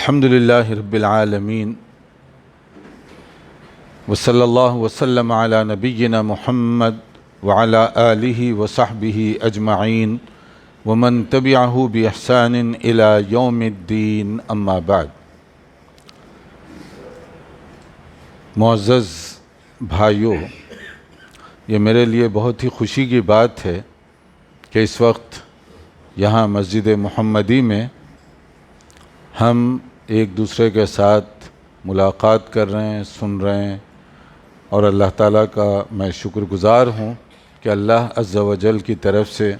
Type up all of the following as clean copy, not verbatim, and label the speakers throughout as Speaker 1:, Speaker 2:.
Speaker 1: الحمدللہ رب العالمین وصلی اللہ وسلم علی نبینا محمد وعلی آلہ وصحبہ اجمعین ومن تبعہ بإحسان الی یوم الدین اما بعد۔ معزز بھائیو، یہ میرے لیے بہت ہی خوشی کی بات ہے کہ اس وقت یہاں مسجد محمدی میں ہم ایک دوسرے کے ساتھ ملاقات کر رہے ہیں، سن رہے ہیں، اور اللہ تعالیٰ کا میں شکر گزار ہوں کہ اللہ عز و جل کی طرف سے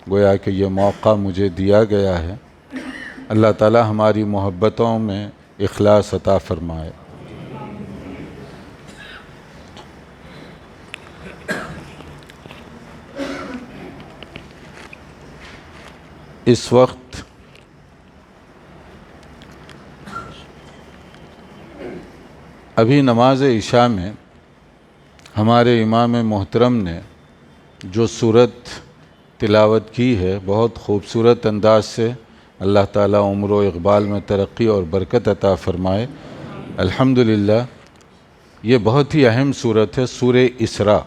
Speaker 1: گویا کہ یہ موقع مجھے دیا گیا ہے۔ اللہ تعالیٰ ہماری محبتوں میں اخلاص عطا فرمائے۔ اس وقت ابھی نماز عشاء میں ہمارے امام محترم نے جو سورت تلاوت کی ہے، بہت خوبصورت انداز سے، اللہ تعالیٰ عمر و اقبال میں ترقی اور برکت عطا فرمائے۔ الحمدللہ یہ بہت ہی اہم سورت ہے، سورہ اسراء۔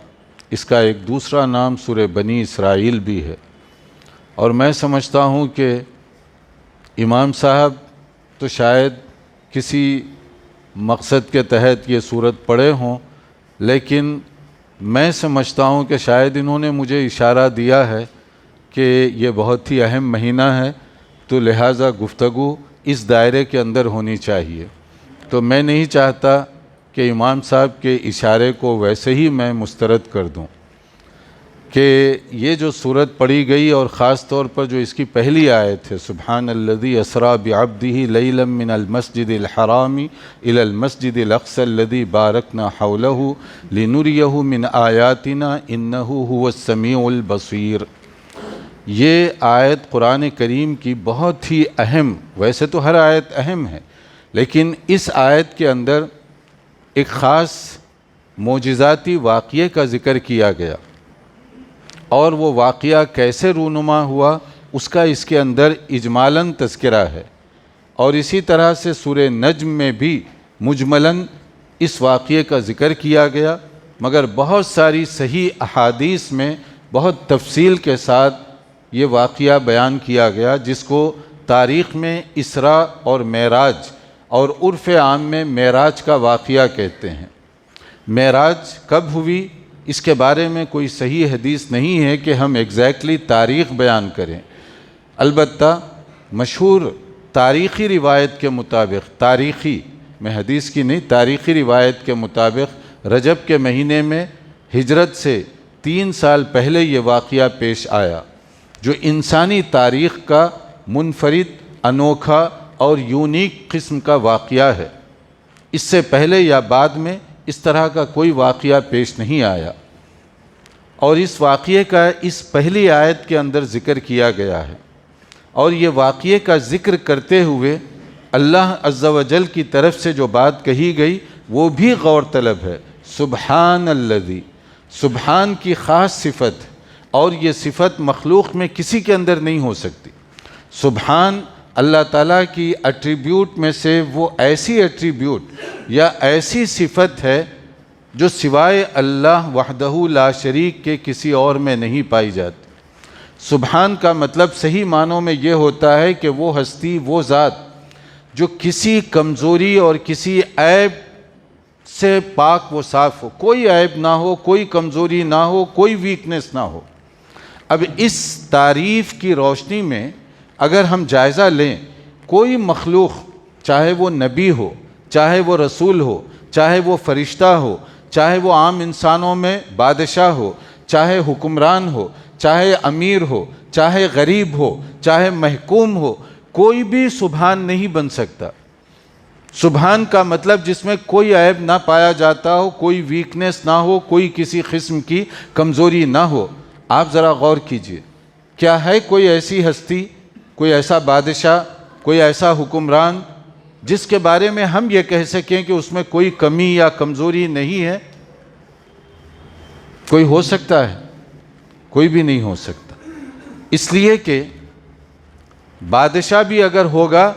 Speaker 1: اس کا ایک دوسرا نام سورہ بنی اسرائیل بھی ہے، اور میں سمجھتا ہوں کہ امام صاحب تو شاید کسی مقصد کے تحت یہ سورت پڑھے ہوں، لیکن میں سمجھتا ہوں کہ شاید انہوں نے مجھے اشارہ دیا ہے کہ یہ بہت ہی اہم مہینہ ہے، تو لہٰذا گفتگو اس دائرے کے اندر ہونی چاہیے۔ تو میں نہیں چاہتا کہ امام صاحب کے اشارے کو ویسے ہی میں مسترد کر دوں کہ یہ جو سورت پڑھی گئی، اور خاص طور پر جو اس کی پہلی آیت ہے، سبحان الذی اسریٰ بعبدہ لیلا من المسجد الحرام الی المسجد الاقصی الذی بارکنا حولہ لنریہ من آیاتنا انہ هو السمیع البصیر۔ یہ آیت قرآن کریم کی بہت ہی اہم، ویسے تو ہر آیت اہم ہے، لیکن اس آیت کے اندر ایک خاص معجزاتی واقعے کا ذکر کیا گیا، اور وہ واقعہ کیسے رونما ہوا اس کا اس کے اندر اجمالاً تذکرہ ہے، اور اسی طرح سے سورہ نجم میں بھی مجملاً اس واقعے کا ذکر کیا گیا، مگر بہت ساری صحیح احادیث میں بہت تفصیل کے ساتھ یہ واقعہ بیان کیا گیا، جس کو تاریخ میں اسراء اور معراج اور عرف عام میں معراج کا واقعہ کہتے ہیں۔ معراج کب ہوئی اس کے بارے میں کوئی صحیح حدیث نہیں ہے کہ ہم ایگزیکٹلی تاریخ بیان کریں، البتہ مشہور تاریخی روایت کے مطابق، تاریخی میں حدیث کی نہیں، تاریخی روایت کے مطابق رجب کے مہینے میں ہجرت سے 3 سال پہلے یہ واقعہ پیش آیا، جو انسانی تاریخ کا منفرد، انوکھا اور یونیک قسم کا واقعہ ہے۔ اس سے پہلے یا بعد میں اس طرح کا کوئی واقعہ پیش نہیں آیا، اور اس واقعے کا اس پہلی آیت کے اندر ذکر کیا گیا ہے، اور یہ واقعے کا ذکر کرتے ہوئے اللہ عز و جل کی طرف سے جو بات کہی گئی وہ بھی غور طلب ہے۔ سبحان الذی، سبحان کی خاص صفت، اور یہ صفت مخلوق میں کسی کے اندر نہیں ہو سکتی۔ سبحان اللہ تعالیٰ کی ایٹریبیوٹ میں سے وہ ایسی ایٹریبیوٹ یا ایسی صفت ہے جو سوائے اللہ وحدہ لا شریک کے کسی اور میں نہیں پائی جاتی۔ سبحان کا مطلب صحیح معنوں میں یہ ہوتا ہے کہ وہ ہستی، وہ ذات جو کسی کمزوری اور کسی عیب سے پاک و صاف ہو، کوئی عیب نہ ہو، کوئی کمزوری نہ ہو، کوئی ویکنس نہ ہو۔ اب اس تعریف کی روشنی میں اگر ہم جائزہ لیں، کوئی مخلوق، چاہے وہ نبی ہو، چاہے وہ رسول ہو، چاہے وہ فرشتہ ہو، چاہے وہ عام انسانوں میں بادشاہ ہو، چاہے حکمران ہو، چاہے امیر ہو، چاہے غریب ہو، چاہے محکوم ہو، کوئی بھی سبحان نہیں بن سکتا۔ سبحان کا مطلب جس میں کوئی عیب نہ پایا جاتا ہو، کوئی ویکنس نہ ہو، کوئی کسی قسم کی کمزوری نہ ہو۔ آپ ذرا غور کیجئے، کیا ہے کوئی ایسی ہستی، کوئی ایسا بادشاہ، کوئی ایسا حکمران جس کے بارے میں ہم یہ کہہ سکیں کہ اس میں کوئی کمی یا کمزوری نہیں ہے؟ کوئی ہو سکتا ہے؟ کوئی بھی نہیں ہو سکتا، اس لیے کہ بادشاہ بھی اگر ہوگا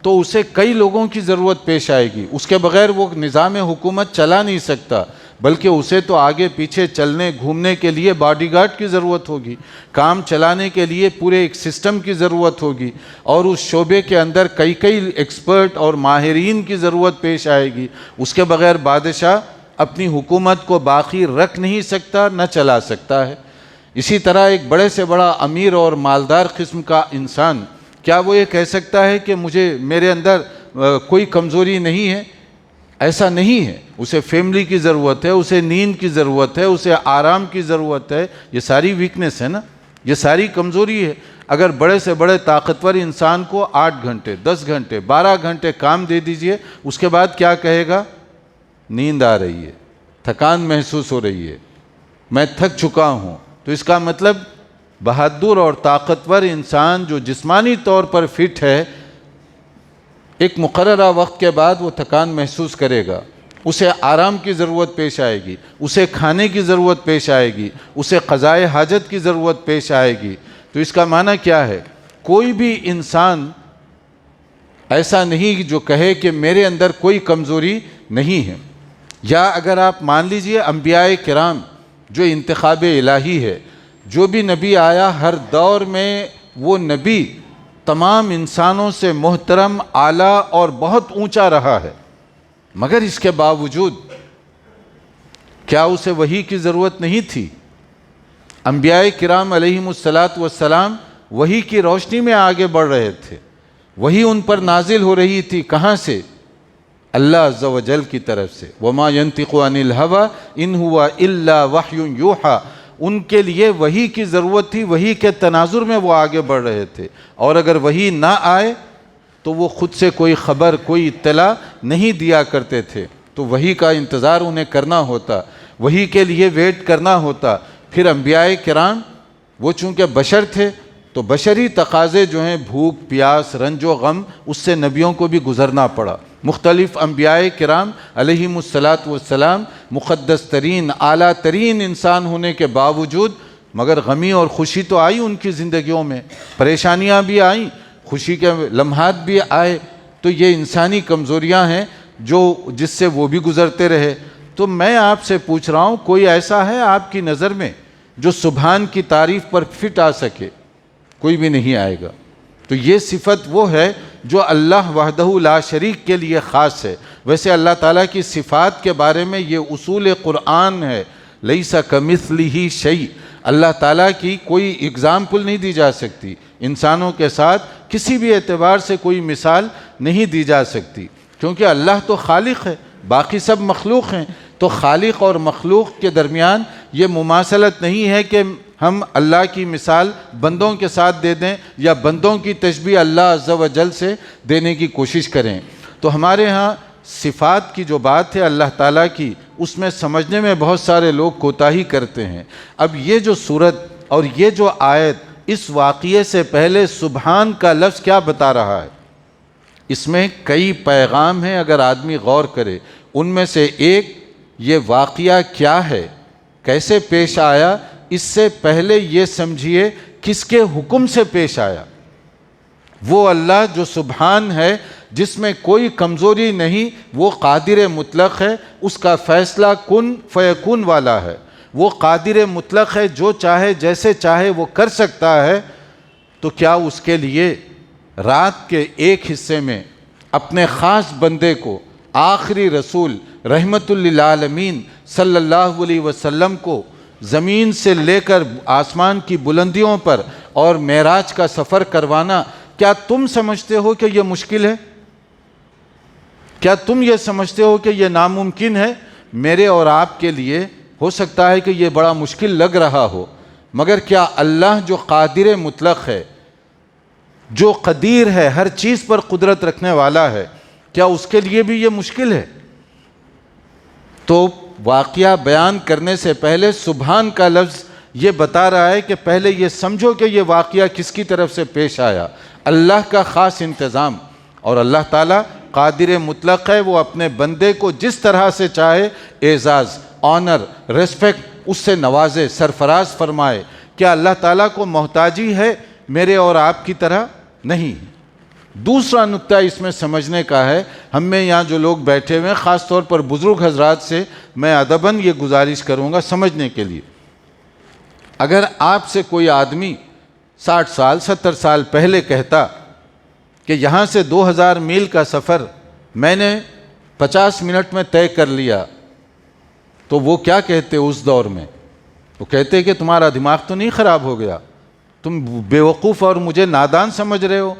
Speaker 1: تو اسے کئی لوگوں کی ضرورت پیش آئے گی، اس کے بغیر وہ نظام حکومت چلا نہیں سکتا، بلکہ اسے تو آگے پیچھے چلنے گھومنے کے لیے باڈی گارڈ کی ضرورت ہوگی، کام چلانے کے لیے پورے ایک سسٹم کی ضرورت ہوگی، اور اس شعبے کے اندر کئی ایکسپرٹ اور ماہرین کی ضرورت پیش آئے گی۔ اس کے بغیر بادشاہ اپنی حکومت کو باقی رکھ نہیں سکتا، نہ چلا سکتا ہے۔ اسی طرح ایک بڑے سے بڑا امیر اور مالدار قسم کا انسان، کیا وہ یہ کہہ سکتا ہے کہ میرے اندر کوئی کمزوری نہیں ہے؟ ایسا نہیں ہے۔ اسے فیملی کی ضرورت ہے، اسے نیند کی ضرورت ہے، اسے آرام کی ضرورت ہے۔ یہ ساری ویکنس ہے نا، یہ ساری کمزوری ہے۔ اگر بڑے سے بڑے طاقتور انسان کو 8 گھنٹے 10 گھنٹے 12 گھنٹے کام دے دیجئے، اس کے بعد کیا کہے گا؟ نیند آ رہی ہے، تھکان محسوس ہو رہی ہے، میں تھک چکا ہوں۔ تو اس کا مطلب بہادر اور طاقتور انسان جو جسمانی طور پر فٹ ہے، ایک مقررہ وقت کے بعد وہ تھکان محسوس کرے گا، اسے آرام کی ضرورت پیش آئے گی، اسے کھانے کی ضرورت پیش آئے گی، اسے قضائے حاجت کی ضرورت پیش آئے گی۔ تو اس کا معنی کیا ہے؟ کوئی بھی انسان ایسا نہیں جو کہے کہ میرے اندر کوئی کمزوری نہیں ہے۔ یا اگر آپ مان لیجئے انبیاء کرام جو انتخاب الہی ہے، جو بھی نبی آیا ہر دور میں وہ نبی تمام انسانوں سے محترم، اعلیٰ اور بہت اونچا رہا ہے، مگر اس کے باوجود کیا اسے وحی کی ضرورت نہیں تھی؟ انبیاء کرام علیہم السلام وحی کی روشنی میں آگے بڑھ رہے تھے، وحی ان پر نازل ہو رہی تھی، کہاں سے؟ اللہ عز و جل کی طرف سے۔ وَمَا يَنْطِقُ عَنِ الْهَوَىٰ إِنْ هُوَ إِلَّا وَحْيٌ يُوحَىٰ۔ ان کے لیے وحی کی ضرورت تھی، وحی کے تناظر میں وہ آگے بڑھ رہے تھے، اور اگر وحی نہ آئے تو وہ خود سے کوئی خبر، کوئی اطلاع نہیں دیا کرتے تھے۔ تو وحی کا انتظار انہیں کرنا ہوتا، وحی کے لیے ویٹ کرنا ہوتا۔ پھر انبیاء کرام وہ چونکہ بشر تھے، تو بشری تقاضے جو ہیں، بھوک پیاس رنج و غم، اس سے نبیوں کو بھی گزرنا پڑا۔ مختلف انبیاء کرام علیہم السلام مقدس ترین اعلیٰ ترین انسان ہونے کے باوجود، مگر غمی اور خوشی تو آئی ان کی زندگیوں میں، پریشانیاں بھی آئیں، خوشی کے لمحات بھی آئے۔ تو یہ انسانی کمزوریاں ہیں جس سے وہ بھی گزرتے رہے۔ تو میں آپ سے پوچھ رہا ہوں، کوئی ایسا ہے آپ کی نظر میں جو سبحان کی تعریف پر فٹ آ سکے؟ کوئی بھی نہیں آئے گا۔ تو یہ صفت وہ ہے جو اللہ وحدہ لا شریک کے لیے خاص ہے۔ ویسے اللہ تعالیٰ کی صفات کے بارے میں یہ اصول قرآن ہے، لیس کمثلہ شیء۔ اللہ تعالیٰ کی کوئی اگزامپل نہیں دی جا سکتی، انسانوں کے ساتھ کسی بھی اعتبار سے کوئی مثال نہیں دی جا سکتی، کیونکہ اللہ تو خالق ہے، باقی سب مخلوق ہیں۔ تو خالق اور مخلوق کے درمیان یہ مماثلت نہیں ہے کہ ہم اللہ کی مثال بندوں کے ساتھ دے دیں یا بندوں کی تشبیہ اللہ عز و جل سے دینے کی کوشش کریں۔ تو ہمارے ہاں صفات کی جو بات ہے اللہ تعالیٰ کی، اس میں سمجھنے میں بہت سارے لوگ کوتاہی کرتے ہیں۔ اب یہ جو صورت اور یہ جو آیت اس واقعے سے پہلے سبحان کا لفظ کیا بتا رہا ہے؟ اس میں کئی پیغام ہیں اگر آدمی غور کرے۔ ان میں سے ایک، یہ واقعہ کیا ہے، کیسے پیش آیا، اس سے پہلے یہ سمجھیے کس کے حکم سے پیش آیا۔ وہ اللہ جو سبحان ہے، جس میں کوئی کمزوری نہیں، وہ قادر مطلق ہے، اس کا فیصلہ کن فیکون والا ہے۔ وہ قادر مطلق ہے، جو چاہے جیسے چاہے وہ کر سکتا ہے۔ تو کیا اس کے لیے رات کے ایک حصے میں اپنے خاص بندے کو، آخری رسول رحمت للعالمین صلی اللہ علیہ وسلم کو زمین سے لے کر آسمان کی بلندیوں پر اور معراج کا سفر کروانا، کیا تم سمجھتے ہو کہ یہ مشکل ہے؟ کیا تم یہ سمجھتے ہو کہ یہ ناممکن ہے؟ میرے اور آپ کے لیے ہو سکتا ہے کہ یہ بڑا مشکل لگ رہا ہو، مگر کیا اللہ جو قادر مطلق ہے، جو قدیر ہے، ہر چیز پر قدرت رکھنے والا ہے، کیا اس کے لیے بھی یہ مشکل ہے؟ تو واقعہ بیان کرنے سے پہلے سبحان کا لفظ یہ بتا رہا ہے کہ پہلے یہ سمجھو کہ یہ واقعہ کس کی طرف سے پیش آیا، اللہ کا خاص انتظام۔ اور اللہ تعالیٰ قادر مطلق ہے، وہ اپنے بندے کو جس طرح سے چاہے اعزاز، آنر، ریسپیکٹ اس سے نوازے، سرفراز فرمائے۔ کیا اللہ تعالیٰ کو محتاجی ہے؟ میرے اور آپ کی طرح نہیں۔ دوسرا نقطہ اس میں سمجھنے کا ہے، ہم میں یہاں جو لوگ بیٹھے ہوئے ہیں، خاص طور پر بزرگ حضرات سے میں ادباً یہ گزارش کروں گا سمجھنے کے لیے، اگر آپ سے کوئی آدمی 60 سال 70 سال پہلے کہتا کہ یہاں سے 2000 میل کا سفر میں نے 50 منٹ میں طے کر لیا، تو وہ کیا کہتے اس دور میں؟ وہ کہتے کہ تمہارا دماغ تو نہیں خراب ہو گیا، تم بیوقوف اور مجھے نادان سمجھ رہے ہو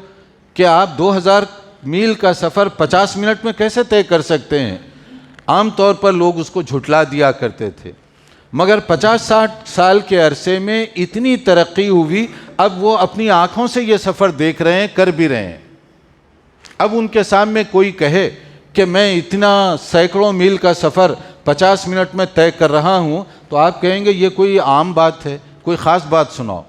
Speaker 1: کہ آپ 2000 میل کا سفر 50 منٹ میں کیسے طے کر سکتے ہیں؟ عام طور پر لوگ اس کو جھٹلا دیا کرتے تھے، مگر 50-60 سال کے عرصے میں اتنی ترقی ہوئی، اب وہ اپنی آنکھوں سے یہ سفر دیکھ رہے ہیں، کر بھی رہے ہیں۔ اب ان کے سامنے کوئی کہے کہ میں اتنا سینکڑوں میل کا سفر 50 منٹ میں طے کر رہا ہوں، تو آپ کہیں گے یہ کوئی عام بات ہے، کوئی خاص بات سناؤ۔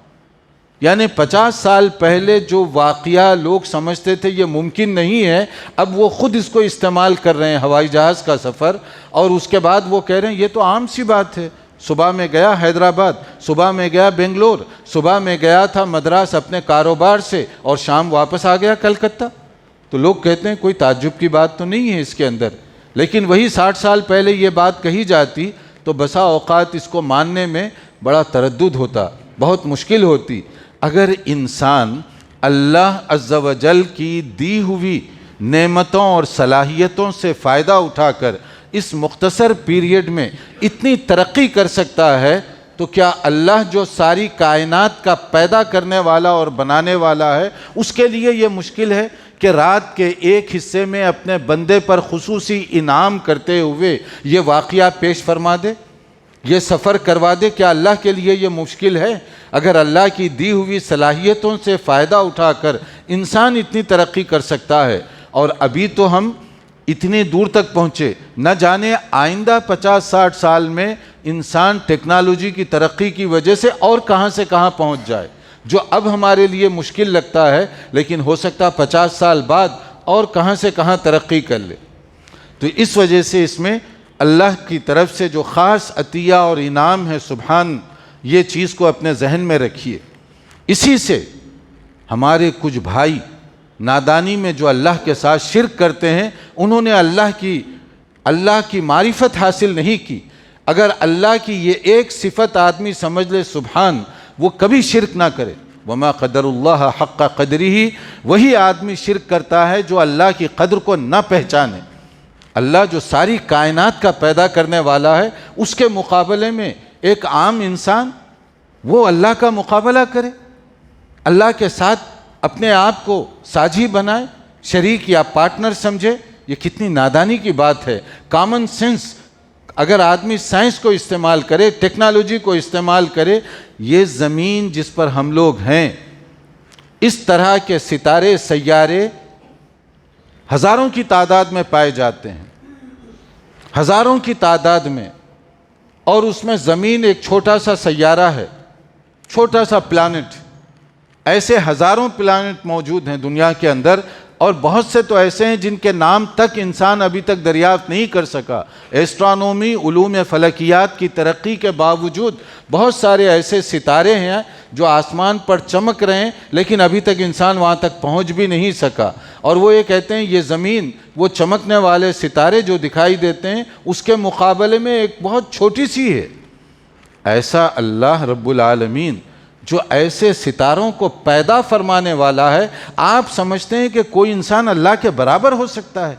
Speaker 1: یعنی 50 سال پہلے جو واقعہ لوگ سمجھتے تھے یہ ممکن نہیں ہے، اب وہ خود اس کو استعمال کر رہے ہیں، ہوائی جہاز کا سفر، اور اس کے بعد وہ کہہ رہے ہیں یہ تو عام سی بات ہے۔ صبح میں گیا حیدرآباد، صبح میں گیا بنگلور، صبح میں گیا تھا مدراس اپنے کاروبار سے، اور شام واپس آ گیا کلکتہ۔ تو لوگ کہتے ہیں کوئی تعجب کی بات تو نہیں ہے اس کے اندر، لیکن وہی 60 سال پہلے یہ بات کہی جاتی تو بسا اوقات اس کو ماننے میں بڑا تردد ہوتا، بہت مشکل ہوتی۔ اگر انسان اللہ عز و جل کی دی ہوئی نعمتوں اور صلاحیتوں سے فائدہ اٹھا کر اس مختصر پیریڈ میں اتنی ترقی کر سکتا ہے، تو کیا اللہ جو ساری کائنات کا پیدا کرنے والا اور بنانے والا ہے، اس کے لیے یہ مشکل ہے کہ رات کے ایک حصے میں اپنے بندے پر خصوصی انعام کرتے ہوئے یہ واقعہ پیش فرما دے، یہ سفر کروا دے؟ کیا اللہ کے لیے یہ مشکل ہے؟ اگر اللہ کی دی ہوئی صلاحیتوں سے فائدہ اٹھا کر انسان اتنی ترقی کر سکتا ہے، اور ابھی تو ہم اتنی دور تک پہنچے، نہ جانے آئندہ 50-60 سال میں انسان ٹیکنالوجی کی ترقی کی وجہ سے اور کہاں سے کہاں پہنچ جائے، جو اب ہمارے لیے مشکل لگتا ہے لیکن ہو سکتا 50 سال بعد اور کہاں سے کہاں ترقی کر لے۔ تو اس وجہ سے اس میں اللہ کی طرف سے جو خاص عطیہ اور انعام ہے، سبحان، یہ چیز کو اپنے ذہن میں رکھیے۔ اسی سے ہمارے کچھ بھائی نادانی میں جو اللہ کے ساتھ شرک کرتے ہیں، انہوں نے اللہ کی معرفت حاصل نہیں کی۔ اگر اللہ کی یہ ایک صفت آدمی سمجھ لے، سبحان، وہ کبھی شرک نہ کرے۔ وما قدر اللہ حق قدرہ، وہی آدمی شرک کرتا ہے جو اللہ کی قدر کو نہ پہچانے۔ اللہ جو ساری کائنات کا پیدا کرنے والا ہے، اس کے مقابلے میں ایک عام انسان وہ اللہ کا مقابلہ کرے، اللہ کے ساتھ اپنے آپ کو ساجھی بنائے، شریک یا پارٹنر سمجھے، یہ کتنی نادانی کی بات ہے۔ کامن سینس اگر آدمی سائنس کو استعمال کرے، ٹیکنالوجی کو استعمال کرے، یہ زمین جس پر ہم لوگ ہیں، اس طرح کے ستارے سیارے ہزاروں کی تعداد میں پائے جاتے ہیں، ہزاروں کی تعداد میں، اور اس میں زمین ایک چھوٹا سا سیارہ ہے، چھوٹا سا پلانٹ۔ ایسے ہزاروں پلانٹ موجود ہیں دنیا کے اندر، اور بہت سے تو ایسے ہیں جن کے نام تک انسان ابھی تک دریافت نہیں کر سکا۔ ایسٹرانومی، علوم فلکیات کی ترقی کے باوجود بہت سارے ایسے ستارے ہیں جو آسمان پر چمک رہے ہیں، لیکن ابھی تک انسان وہاں تک پہنچ بھی نہیں سکا۔ اور وہ یہ کہتے ہیں یہ زمین، وہ چمکنے والے ستارے جو دکھائی دیتے ہیں، اس کے مقابلے میں ایک بہت چھوٹی سی ہے۔ ایسا اللہ رب العالمین جو ایسے ستاروں کو پیدا فرمانے والا ہے، آپ سمجھتے ہیں کہ کوئی انسان اللہ کے برابر ہو سکتا ہے؟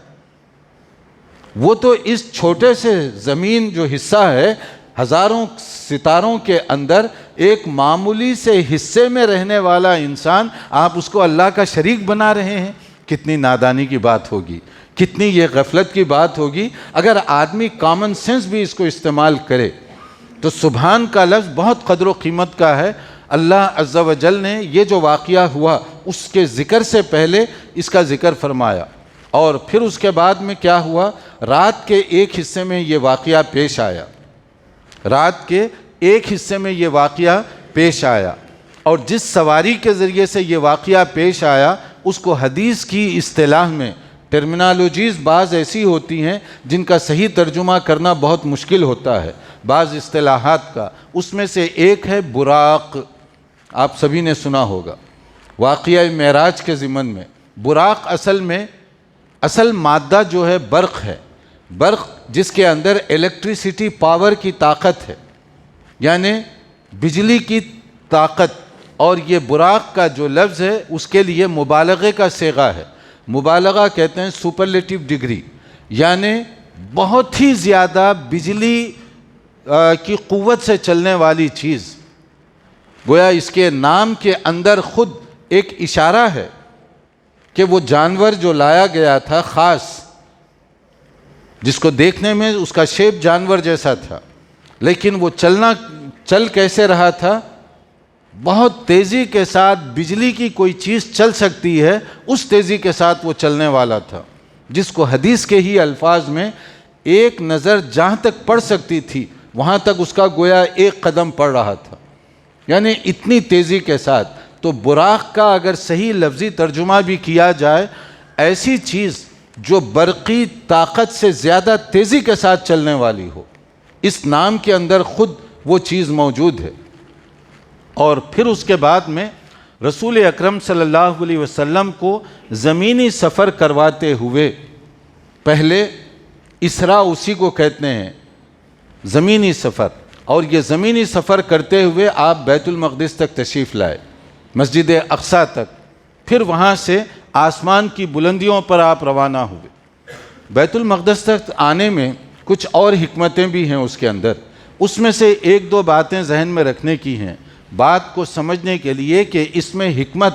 Speaker 1: وہ تو اس چھوٹے سے زمین جو حصہ ہے، ہزاروں ستاروں کے اندر ایک معمولی سے حصے میں رہنے والا انسان، آپ اس کو اللہ کا شریک بنا رہے ہیں۔ کتنی نادانی کی بات ہوگی، کتنی یہ غفلت کی بات ہوگی۔ اگر آدمی کامن سینس بھی اس کو استعمال کرے تو سبحان کا لفظ بہت قدر و قیمت کا ہے۔ اللہ عز و جل نے یہ جو واقعہ ہوا اس کے ذکر سے پہلے اس کا ذکر فرمایا، اور پھر اس کے بعد میں کیا ہوا؟ رات کے ایک حصے میں یہ واقعہ پیش آیا، رات کے ایک حصے میں یہ واقعہ پیش آیا، اور جس سواری کے ذریعے سے یہ واقعہ پیش آیا اس کو حدیث کی اصطلاح میں ٹرمینالوجیز بعض ایسی ہوتی ہیں جن کا صحیح ترجمہ کرنا بہت مشکل ہوتا ہے، بعض اصطلاحات کا۔ اس میں سے ایک ہے براق، آپ سبھی نے سنا ہوگا، واقعہ معراج کے ضمن میں براق اصل مادہ جو ہے برق ہے، برق جس کے اندر الیکٹریسٹی پاور کی طاقت ہے، یعنی بجلی کی طاقت. اور یہ براق کا جو لفظ ہے اس کے لیے مبالغے کا صیغہ ہے. مبالغہ کہتے ہیں سپرلیٹو ڈگری، یعنی بہت ہی زیادہ بجلی کی قوت سے چلنے والی چیز. گویا اس کے نام کے اندر خود ایک اشارہ ہے کہ وہ جانور جو لایا گیا تھا خاص، جس کو دیکھنے میں اس کا شیپ جانور جیسا تھا، لیکن وہ چل کیسے رہا تھا؟ بہت تیزی کے ساتھ بجلی کی کوئی چیز چل سکتی ہے اس تیزی کے ساتھ وہ چلنے والا تھا، جس کو حدیث کے ہی الفاظ میں ایک نظر جہاں تک پڑ سکتی تھی وہاں تک اس کا گویا ایک قدم پڑ رہا تھا، یعنی اتنی تیزی کے ساتھ. تو براق کا اگر صحیح لفظی ترجمہ بھی کیا جائے، ایسی چیز جو برقی طاقت سے زیادہ تیزی کے ساتھ چلنے والی ہو، اس نام کے اندر خود وہ چیز موجود ہے. اور پھر اس کے بعد میں رسول اکرم صلی اللہ علیہ وسلم کو زمینی سفر کرواتے ہوئے، پہلے اسراء اسی کو کہتے ہیں زمینی سفر، اور یہ زمینی سفر کرتے ہوئے آپ بیت المقدس تک تشریف لائے، مسجد اقصیٰ تک. پھر وہاں سے آسمان کی بلندیوں پر آپ روانہ ہوئے. بیت المقدس تک آنے میں کچھ اور حکمتیں بھی ہیں اس کے اندر. اس میں سے ایک دو باتیں ذہن میں رکھنے کی ہیں بات کو سمجھنے کے لیے کہ اس میں حکمت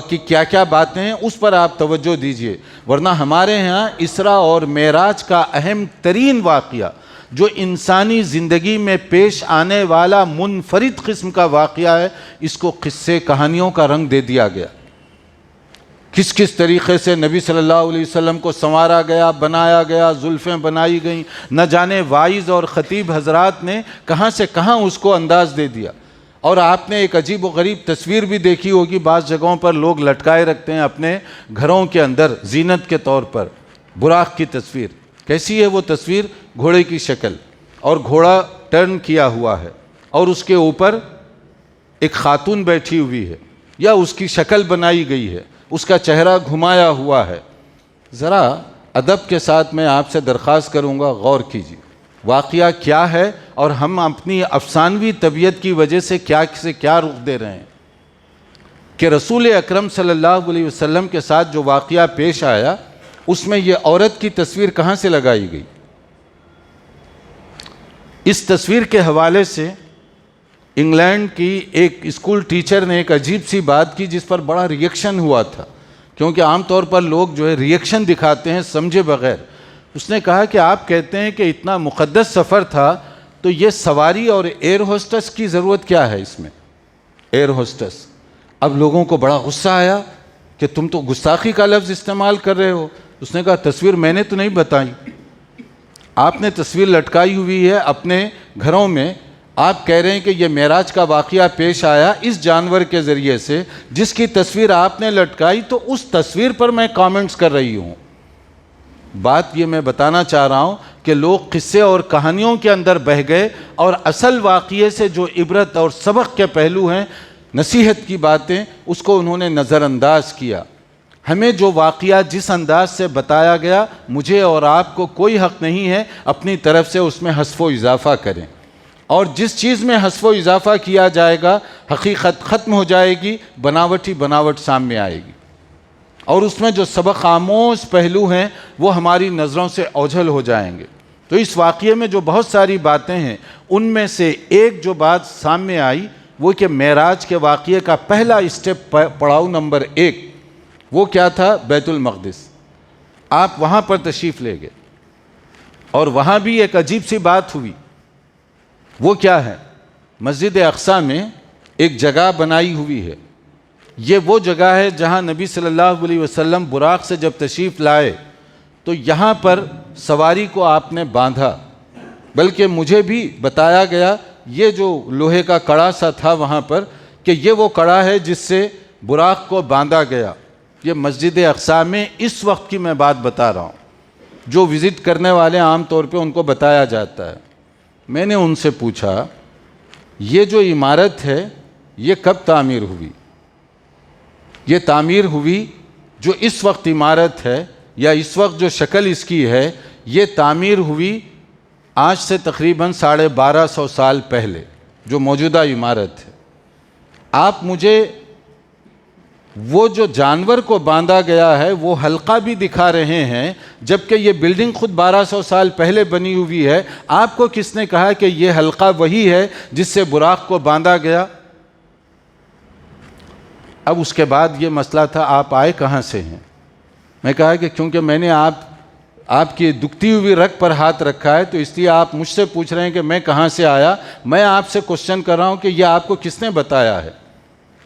Speaker 1: کی کیا کیا باتیں ہیں، اس پر آپ توجہ دیجئے. ورنہ ہمارے ہاں اسراء اور معراج کا اہم ترین واقعہ، جو انسانی زندگی میں پیش آنے والا منفرد قسم کا واقعہ ہے، اس کو قصے کہانیوں کا رنگ دے دیا گیا. کس طریقے سے نبی صلی اللہ علیہ وسلم کو سنوارا گیا، بنایا گیا، زلفیں بنائی گئیں، نہ جانے واعظ اور خطیب حضرات نے کہاں سے کہاں اس کو انداز دے دیا. اور آپ نے ایک عجیب و غریب تصویر بھی دیکھی ہوگی، بعض جگہوں پر لوگ لٹکائے رکھتے ہیں اپنے گھروں کے اندر زینت کے طور پر براق کی تصویر. کیسی ہے وہ تصویر؟ گھوڑے کی شکل، اور گھوڑا ٹرن کیا ہوا ہے، اور اس کے اوپر ایک خاتون بیٹھی ہوئی ہے، یا اس کی شکل بنائی گئی ہے، اس کا چہرہ گھمایا ہوا ہے. ذرا ادب کے ساتھ میں آپ سے درخواست کروں گا، غور کیجیے واقعہ کیا ہے، اور ہم اپنی افسانوی طبیعت کی وجہ سے کیا رخ دے رہے ہیں. کہ رسول اکرم صلی اللہ علیہ وسلم کے ساتھ جو واقعہ پیش آیا، اس میں یہ عورت کی تصویر کہاں سے لگائی گئی؟ اس تصویر کے حوالے سے انگلینڈ کی ایک اسکول ٹیچر نے ایک عجیب سی بات کی جس پر بڑا ری ایکشن ہوا تھا، کیونکہ عام طور پر لوگ جو ہے ری ایکشن دکھاتے ہیں سمجھے بغیر. اس نے کہا کہ آپ کہتے ہیں کہ اتنا مقدس سفر تھا، تو یہ سواری اور ایئر ہوسٹس کی ضرورت کیا ہے اس میں؟ Air hostess. اب لوگوں کو بڑا غصہ آیا کہ تم تو گستاخی کا لفظ استعمال کر رہے ہو. اس نے کہا تصویر میں نے تو نہیں بتائی، آپ نے تصویر لٹکائی ہوئی ہے اپنے گھروں میں. آپ کہہ رہے ہیں کہ یہ معراج کا واقعہ پیش آیا اس جانور کے ذریعے سے جس کی تصویر آپ نے لٹکائی، تو اس تصویر پر میں کامنٹس کر رہی ہوں. بات یہ میں بتانا چاہ رہا ہوں کہ لوگ قصے اور کہانیوں کے اندر بہہ گئے، اور اصل واقعے سے جو عبرت اور سبق کے پہلو ہیں، نصیحت کی باتیں، اس کو انہوں نے نظر انداز کیا. ہمیں جو واقعہ جس انداز سے بتایا گیا، مجھے اور آپ کو کوئی حق نہیں ہے اپنی طرف سے اس میں حذف و اضافہ کریں. اور جس چیز میں حذف و اضافہ کیا جائے گا، حقیقت ختم ہو جائے گی، بناوٹ سامنے آئے گی، اور اس میں جو سبق آموز پہلو ہیں وہ ہماری نظروں سے اوجھل ہو جائیں گے. تو اس واقعے میں جو بہت ساری باتیں ہیں، ان میں سے ایک جو بات سامنے آئی وہ کہ معراج کے واقعے کا پہلا اسٹیپ، پڑاؤ نمبر 1، وہ کیا تھا؟ بیت المقدس. آپ وہاں پر تشریف لے گئے، اور وہاں بھی ایک عجیب سی بات ہوئی. وہ کیا ہے؟ مسجد اقصیٰ میں ایک جگہ بنائی ہوئی ہے. یہ وہ جگہ ہے جہاں نبی صلی اللہ علیہ وسلم براق سے جب تشریف لائے تو یہاں پر سواری کو آپ نے باندھا. بلکہ مجھے بھی بتایا گیا یہ جو لوہے کا کڑا سا تھا وہاں پر، کہ یہ وہ کڑا ہے جس سے براق کو باندھا گیا. یہ مسجد اقصیٰ میں اس وقت کی میں بات بتا رہا ہوں، جو وزٹ کرنے والے عام طور پہ ان کو بتایا جاتا ہے. میں نے ان سے پوچھا یہ جو عمارت ہے یہ کب تعمیر ہوئی؟ یہ تعمیر ہوئی جو اس وقت عمارت ہے یا اس وقت جو شکل اس کی ہے، یہ تعمیر ہوئی آج سے تقریباً 1250 سال پہلے، جو موجودہ عمارت ہے۔ آپ مجھے وہ جو جانور کو باندھا گیا ہے وہ حلقہ بھی دکھا رہے ہیں، جبکہ یہ بلڈنگ خود 1200 سال پہلے بنی ہوئی ہے۔ آپ کو کس نے کہا کہ یہ حلقہ وہی ہے جس سے براق کو باندھا گیا؟ اب اس کے بعد یہ مسئلہ تھا، آپ آئے کہاں سے ہیں؟ میں کہا کہ کیونکہ میں نے آپ کی دکھتی ہوئی رگ پر ہاتھ رکھا ہے، تو اس لیے آپ مجھ سے پوچھ رہے ہیں کہ میں کہاں سے آیا۔ میں آپ سے کوشچن کر رہا ہوں کہ یہ آپ کو کس نے بتایا ہے؟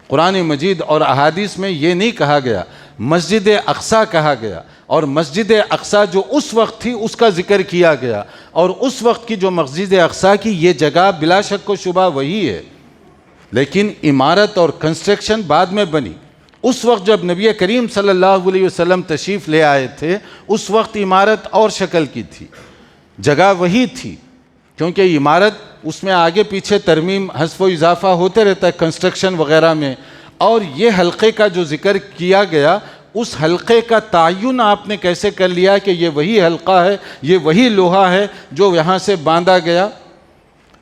Speaker 1: قرآن مجید اور احادیث میں یہ نہیں کہا گیا، مسجد اقصیٰ کہا گیا، اور مسجد اقصیٰ جو اس وقت تھی اس کا ذکر کیا گیا، اور اس وقت کی جو مسجد اقصیٰ کی یہ جگہ بلا شک و شبہ وہی ہے، لیکن عمارت اور کنسٹرکشن بعد میں بنی۔ اس وقت جب نبی کریم صلی اللہ علیہ وسلم تشریف لے آئے تھے، اس وقت عمارت اور شکل کی تھی، جگہ وہی تھی، کیونکہ عمارت اس میں آگے پیچھے ترمیم حذف و اضافہ ہوتے رہتا ہے کنسٹرکشن وغیرہ میں۔ اور یہ حلقے کا جو ذکر کیا گیا، اس حلقے کا تعین آپ نے کیسے کر لیا کہ یہ وہی حلقہ ہے، یہ وہی لوہا ہے جو یہاں سے باندھا گیا؟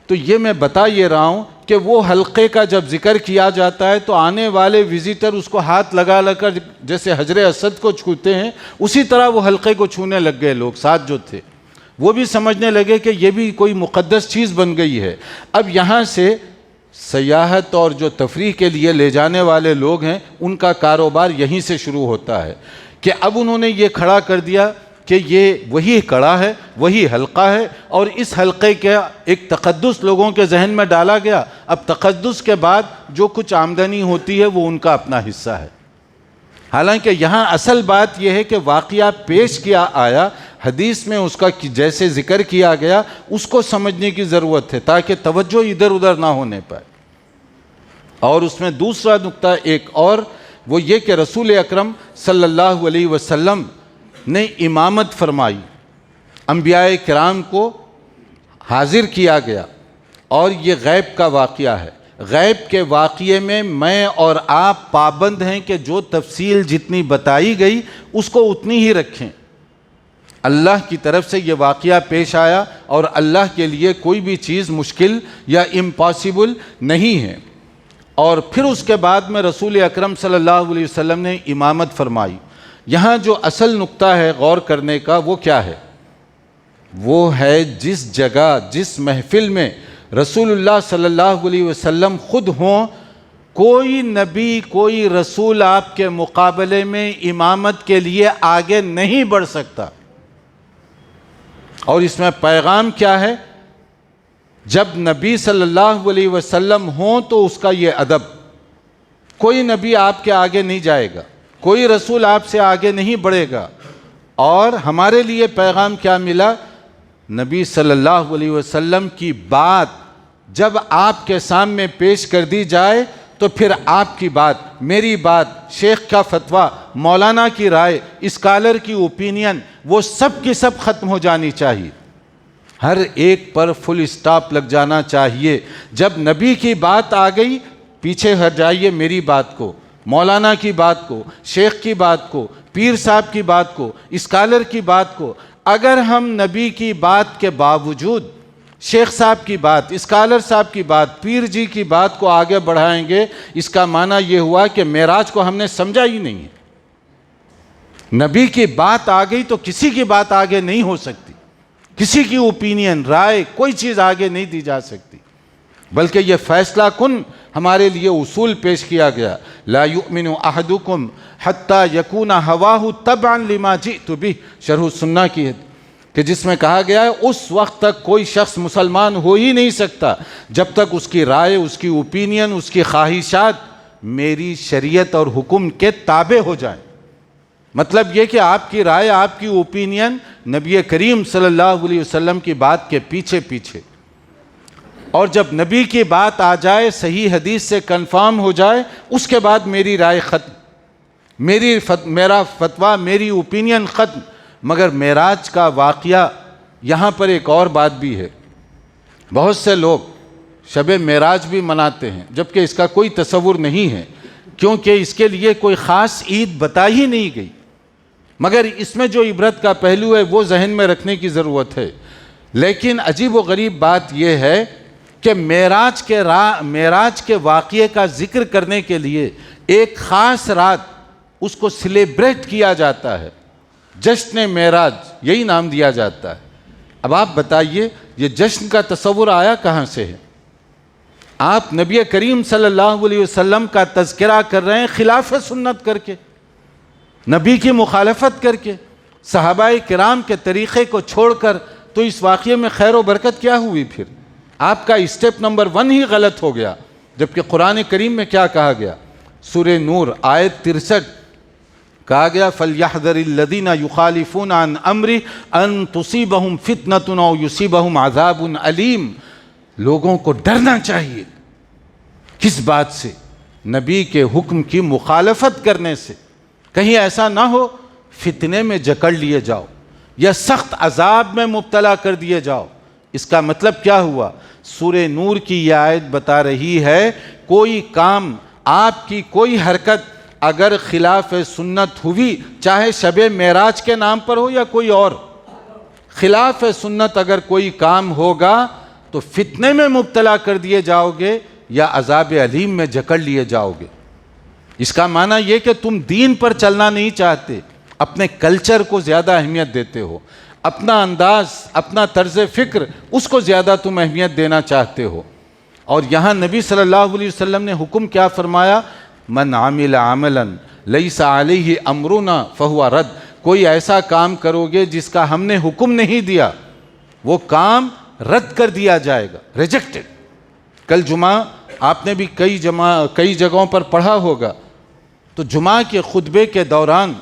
Speaker 1: تو یہ میں بتا یہ رہا ہوں کہ وہ حلقے کا جب ذکر کیا جاتا ہے تو آنے والے وزیٹر اس کو ہاتھ لگا کر جیسے حجر اسود کو چھوتے ہیں، اسی طرح وہ حلقے کو چھونے لگ گئے۔ لوگ ساتھ جو تھے وہ بھی سمجھنے لگے کہ یہ بھی کوئی مقدس چیز بن گئی ہے۔ اب یہاں سے سیاحت اور جو تفریح کے لیے لے جانے والے لوگ ہیں، ان کا کاروبار یہیں سے شروع ہوتا ہے کہ اب انہوں نے یہ کھڑا کر دیا کہ یہ وہی کڑا ہے، وہی حلقہ ہے، اور اس حلقے کا ایک تقدس لوگوں کے ذہن میں ڈالا گیا۔ اب تقدس کے بعد جو کچھ آمدنی ہوتی ہے وہ ان کا اپنا حصہ ہے۔ حالانکہ یہاں اصل بات یہ ہے کہ واقعہ پیش کیا آیا، حدیث میں اس کا جیسے ذکر کیا گیا، اس کو سمجھنے کی ضرورت ہے تاکہ توجہ ادھر ادھر نہ ہونے پائے۔ اور اس میں دوسرا نقطہ ایک اور، وہ یہ کہ رسول اکرم صلی اللہ علیہ وسلم نے امامت فرمائی، انبیاء کرام کو حاضر کیا گیا، اور یہ غیب کا واقعہ ہے۔ غیب کے واقعے میں اور آپ پابند ہیں کہ جو تفصیل جتنی بتائی گئی اس کو اتنی ہی رکھیں۔ اللہ کی طرف سے یہ واقعہ پیش آیا، اور اللہ کے لیے کوئی بھی چیز مشکل یا امپاسبل نہیں ہے۔ اور پھر اس کے بعد میں رسول اکرم صلی اللہ علیہ وسلم نے امامت فرمائی۔ یہاں جو اصل نقطہ ہے غور کرنے کا وہ کیا ہے؟ وہ ہے جس جگہ، جس محفل میں رسول اللہ صلی اللہ علیہ وسلم خود ہوں، کوئی نبی کوئی رسول آپ کے مقابلے میں امامت کے لیے آگے نہیں بڑھ سکتا۔ اور اس میں پیغام کیا ہے؟ جب نبی صلی اللہ علیہ وسلم ہوں تو اس کا یہ ادب، کوئی نبی آپ کے آگے نہیں جائے گا، کوئی رسول آپ سے آگے نہیں بڑھے گا۔ اور ہمارے لیے پیغام کیا ملا؟ نبی صلی اللہ علیہ وسلم کی بات جب آپ کے سامنے پیش کر دی جائے تو پھر آپ کی بات، میری بات، شیخ کا فتویٰ، مولانا کی رائے، اسکالر کی اوپینین، وہ سب کی سب ختم ہو جانی چاہیے۔ ہر ایک پر فل اسٹاپ لگ جانا چاہیے۔ جب نبی کی بات آ گئی، پیچھے ہٹ جائیے میری بات کو، مولانا کی بات کو، شیخ کی بات کو، پیر صاحب کی بات کو، اسکالر کی بات کو۔ اگر ہم نبی کی بات کے باوجود شیخ صاحب کی بات، اسکالر صاحب کی بات، پیر جی کی بات کو آگے بڑھائیں گے، اس کا معنی یہ ہوا کہ معراج کو ہم نے سمجھا ہی نہیں ہے۔ نبی کی بات آ گئی تو کسی کی بات آگے نہیں ہو سکتی، کسی کی اوپینین، رائے، کوئی چیز آگے نہیں دی جا سکتی، بلکہ یہ فیصلہ کن ہمارے لیے اصول پیش کیا گیا۔ لا یؤمن احدکم حتی یکون ہواہ تبعا لما جئت بہ، شرح السنہ کی ہے، کہ جس میں کہا گیا ہے اس وقت تک کوئی شخص مسلمان ہو ہی نہیں سکتا جب تک اس کی رائے، اس کی اوپینین، اس کی خواہشات میری شریعت اور حکم کے تابع ہو جائیں۔ مطلب یہ کہ آپ کی رائے، آپ کی اوپینین نبی کریم صلی اللہ علیہ وسلم کی بات کے پیچھے پیچھے، اور جب نبی کی بات آ جائے، صحیح حدیث سے کنفرم ہو جائے، اس کے بعد میری رائے ختم، میرا فتویٰ، میری اوپینین ختم۔ مگر معراج کا واقعہ، یہاں پر ایک اور بات بھی ہے۔ بہت سے لوگ شب معراج بھی مناتے ہیں جبکہ اس کا کوئی تصور نہیں ہے، کیونکہ اس کے لیے کوئی خاص عید بتائی ہی نہیں گئی، مگر اس میں جو عبرت کا پہلو ہے وہ ذہن میں رکھنے کی ضرورت ہے۔ لیکن عجیب و غریب بات یہ ہے کہ معراج کے واقعے کا ذکر کرنے کے لیے ایک خاص رات اس کو سیلیبریٹ کیا جاتا ہے، جشن معراج یہی نام دیا جاتا ہے۔ اب آپ بتائیے یہ جشن کا تصور آیا کہاں سے ہے؟ آپ نبی کریم صلی اللہ علیہ وسلم کا تذکرہ کر رہے ہیں خلاف سنت کر کے، نبی کی مخالفت کر کے، صحابہ کرام کے طریقے کو چھوڑ کر، تو اس واقعے میں خیر و برکت کیا ہوئی پھر؟ آپ کا اسٹیپ نمبر 1 ہی غلط ہو گیا، جبکہ قرآن کریم میں کیا کہا گیا؟ سورہ نور آیت 63 کہا گیا فَلْيَحْذَرِ الَّذِينَ يُخَالِفُونَ عَنْ أَمْرِهِ أَن تُصِيبَهُمْ فِتْنَةٌ أَوْ يُصِيبَهُمْ عَذَابٌ أَلِيمٌ۔ لوگوں کو ڈرنا چاہیے، کس بات سے؟ نبی کے حکم کی مخالفت کرنے سے، کہیں ایسا نہ ہو فتنے میں جکڑ لیے جاؤ یا سخت عذاب میں مبتلا کر دیے جاؤ۔ اس کا مطلب کیا ہوا؟ سورہ نور کی یہ آیت بتا رہی ہے کوئی کام، آپ کی کوئی حرکت اگر خلاف سنت ہوئی، چاہے شب معراج کے نام پر ہو یا کوئی اور، خلاف سنت اگر کوئی کام ہوگا تو فتنے میں مبتلا کر دیے جاؤ گے یا عذاب علیم میں جکڑ لیے جاؤ گے۔ اس کا معنی یہ کہ تم دین پر چلنا نہیں چاہتے، اپنے کلچر کو زیادہ اہمیت دیتے ہو، اپنا انداز، اپنا طرز فکر، اس کو زیادہ تم اہمیت دینا چاہتے ہو۔ اور یہاں نبی صلی اللہ علیہ وسلم نے حکم کیا فرمایا؟ من عمل عملا لیس علیہ امرنا فہو رد۔ کوئی ایسا کام کرو گے جس کا ہم نے حکم نہیں دیا، وہ کام رد کر دیا جائے گا، ریجیکٹڈ۔ کل جمعہ آپ نے بھی کئی جگہوں پر پڑھا ہوگا، تو جمعہ کے خطبے کے دوران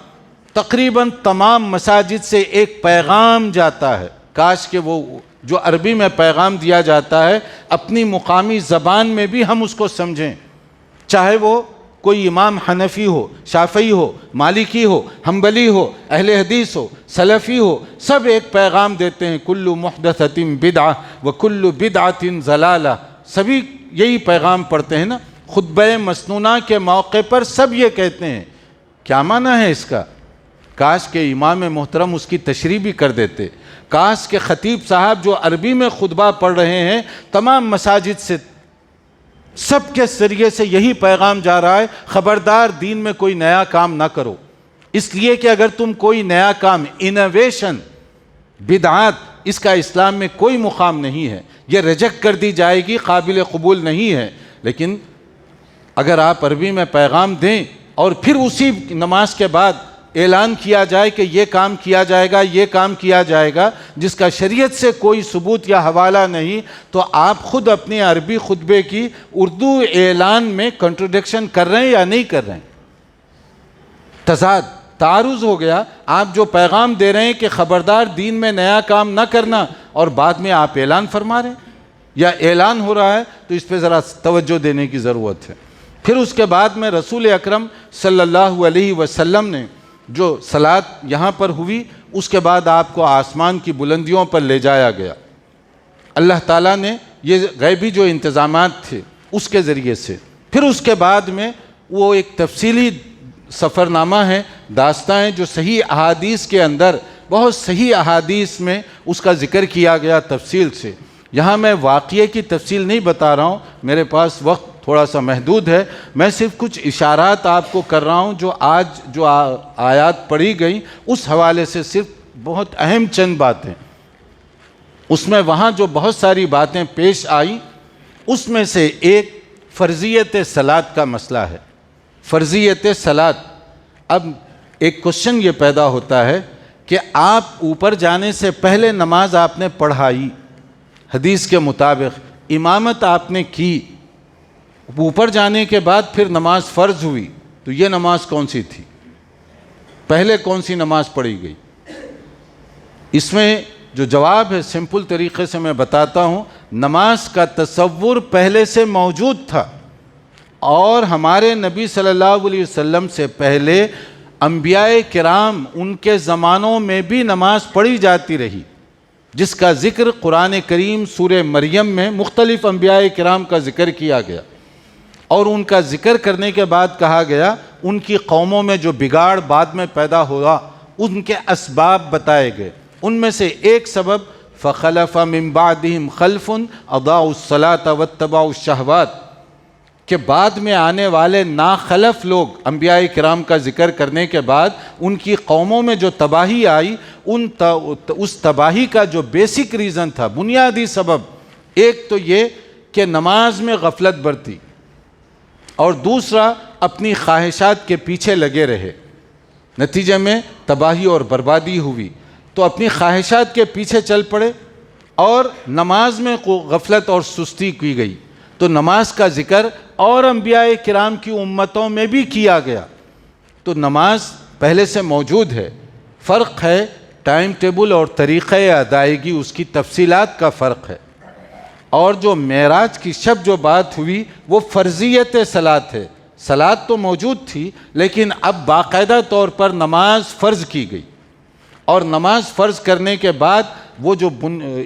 Speaker 1: تقریباً تمام مساجد سے ایک پیغام جاتا ہے، کاش کہ وہ جو عربی میں پیغام دیا جاتا ہے اپنی مقامی زبان میں بھی ہم اس کو سمجھیں، چاہے وہ کوئی امام حنفی ہو، شافعی ہو، مالکی ہو، حنبلی ہو، اہل حدیث ہو، سلفی ہو، سب ایک پیغام دیتے ہیں کل محدثۃ بدعہ وکل بدعۃ ضلالہ۔ سبھی یہی پیغام پڑھتے ہیں نا، خطبہ مسنونہ کے موقع پر سب یہ کہتے ہیں۔ کیا معنی ہے اس کا؟ کاش کہ امام محترم اس کی تشریح بھی کر دیتے، کاش کہ خطیب صاحب جو عربی میں خطبہ پڑھ رہے ہیں تمام مساجد سے، سب کے ذریعے سے یہی پیغام جا رہا ہے خبردار دین میں کوئی نیا کام نہ کرو، اس لیے کہ اگر تم کوئی نیا کام، انوویشن، بدعات، اس کا اسلام میں کوئی مقام نہیں ہے، یہ ریجیکٹ کر دی جائے گی، قابل قبول نہیں ہے۔ لیکن اگر آپ عربی میں پیغام دیں اور پھر اسی نماز کے بعد اعلان کیا جائے کہ یہ کام کیا جائے گا، یہ کام کیا جائے گا، جس کا شریعت سے کوئی ثبوت یا حوالہ نہیں، تو آپ خود اپنے عربی خطبے کی اردو اعلان میں کنٹرڈکشن کر رہے ہیں یا نہیں کر رہے ہیں؟ تضاد، تعارض ہو گیا۔ آپ جو پیغام دے رہے ہیں کہ خبردار دین میں نیا کام نہ کرنا، اور بعد میں آپ اعلان فرما رہے ہیں یا اعلان ہو رہا ہے، تو اس پہ ذرا توجہ دینے کی ضرورت ہے۔ پھر اس کے بعد میں رسول اکرم صلی اللہ علیہ وسلم نے جو صلاۃ یہاں پر ہوئی، اس کے بعد آپ کو آسمان کی بلندیوں پر لے جایا گیا۔ اللہ تعالیٰ نے یہ غیبی جو انتظامات تھے اس کے ذریعے سے، پھر اس کے بعد میں وہ ایک تفصیلی سفر نامہ ہے، داستان ہے جو صحیح احادیث کے اندر، بہت صحیح احادیث میں اس کا ذکر کیا گیا تفصیل سے۔ یہاں میں واقعے کی تفصیل نہیں بتا رہا ہوں، میرے پاس وقت تھوڑا سا محدود ہے، میں صرف کچھ اشارات آپ کو کر رہا ہوں جو آج جو آیات پڑھی گئیں اس حوالے سے، صرف بہت اہم چند باتیں اس میں وہاں جو بہت ساری باتیں پیش آئیں، اس میں سے ایک فرضیت صلاۃ کا مسئلہ ہے۔ فرضیت صلاۃ، اب ایک کوشچن یہ پیدا ہوتا ہے کہ آپ اوپر جانے سے پہلے نماز آپ نے پڑھائی، حدیث کے مطابق امامت آپ نے کی، اوپر جانے کے بعد پھر نماز فرض ہوئی، تو یہ نماز کون سی تھی؟ پہلے کون سی نماز پڑھی گئی؟ اس میں جو جواب ہے سمپل طریقے سے میں بتاتا ہوں، نماز کا تصور پہلے سے موجود تھا، اور ہمارے نبی صلی اللہ علیہ وسلم سے پہلے انبیاء کرام ان کے زمانوں میں بھی نماز پڑھی جاتی رہی، جس کا ذکر قرآن کریم سورہ مریم میں مختلف انبیاء کرام کا ذکر کیا گیا۔ اور ان کا ذکر کرنے کے بعد کہا گیا ان کی قوموں میں جو بگاڑ بعد میں پیدا ہوا ان کے اسباب بتائے گئے. ان میں سے ایک سبب فخلف من بعدہم خلف اضاعوا الصلاۃ واتبعوا الشہوات، کہ بعد میں آنے والے ناخلف لوگ انبیاء کرام کا ذکر کرنے کے بعد ان کی قوموں میں جو تباہی آئی اس تباہی کا جو بیسک ریزن تھا، بنیادی سبب، ایک تو یہ کہ نماز میں غفلت برتی اور دوسرا اپنی خواہشات کے پیچھے لگے رہے، نتیجے میں تباہی اور بربادی ہوئی. تو اپنی خواہشات کے پیچھے چل پڑے اور نماز میں غفلت اور سستی کی گئی. تو نماز کا ذکر اور انبیاء کرام کی امتوں میں بھی کیا گیا. تو نماز پہلے سے موجود ہے، فرق ہے ٹائم ٹیبل اور طریقہ ادائیگی، اس کی تفصیلات کا فرق ہے. اور جو معراج کی شب جو بات ہوئی وہ فرضیت صلاۃ ہے. صلاۃ تو موجود تھی لیکن اب باقاعدہ طور پر نماز فرض کی گئی، اور نماز فرض کرنے کے بعد وہ جو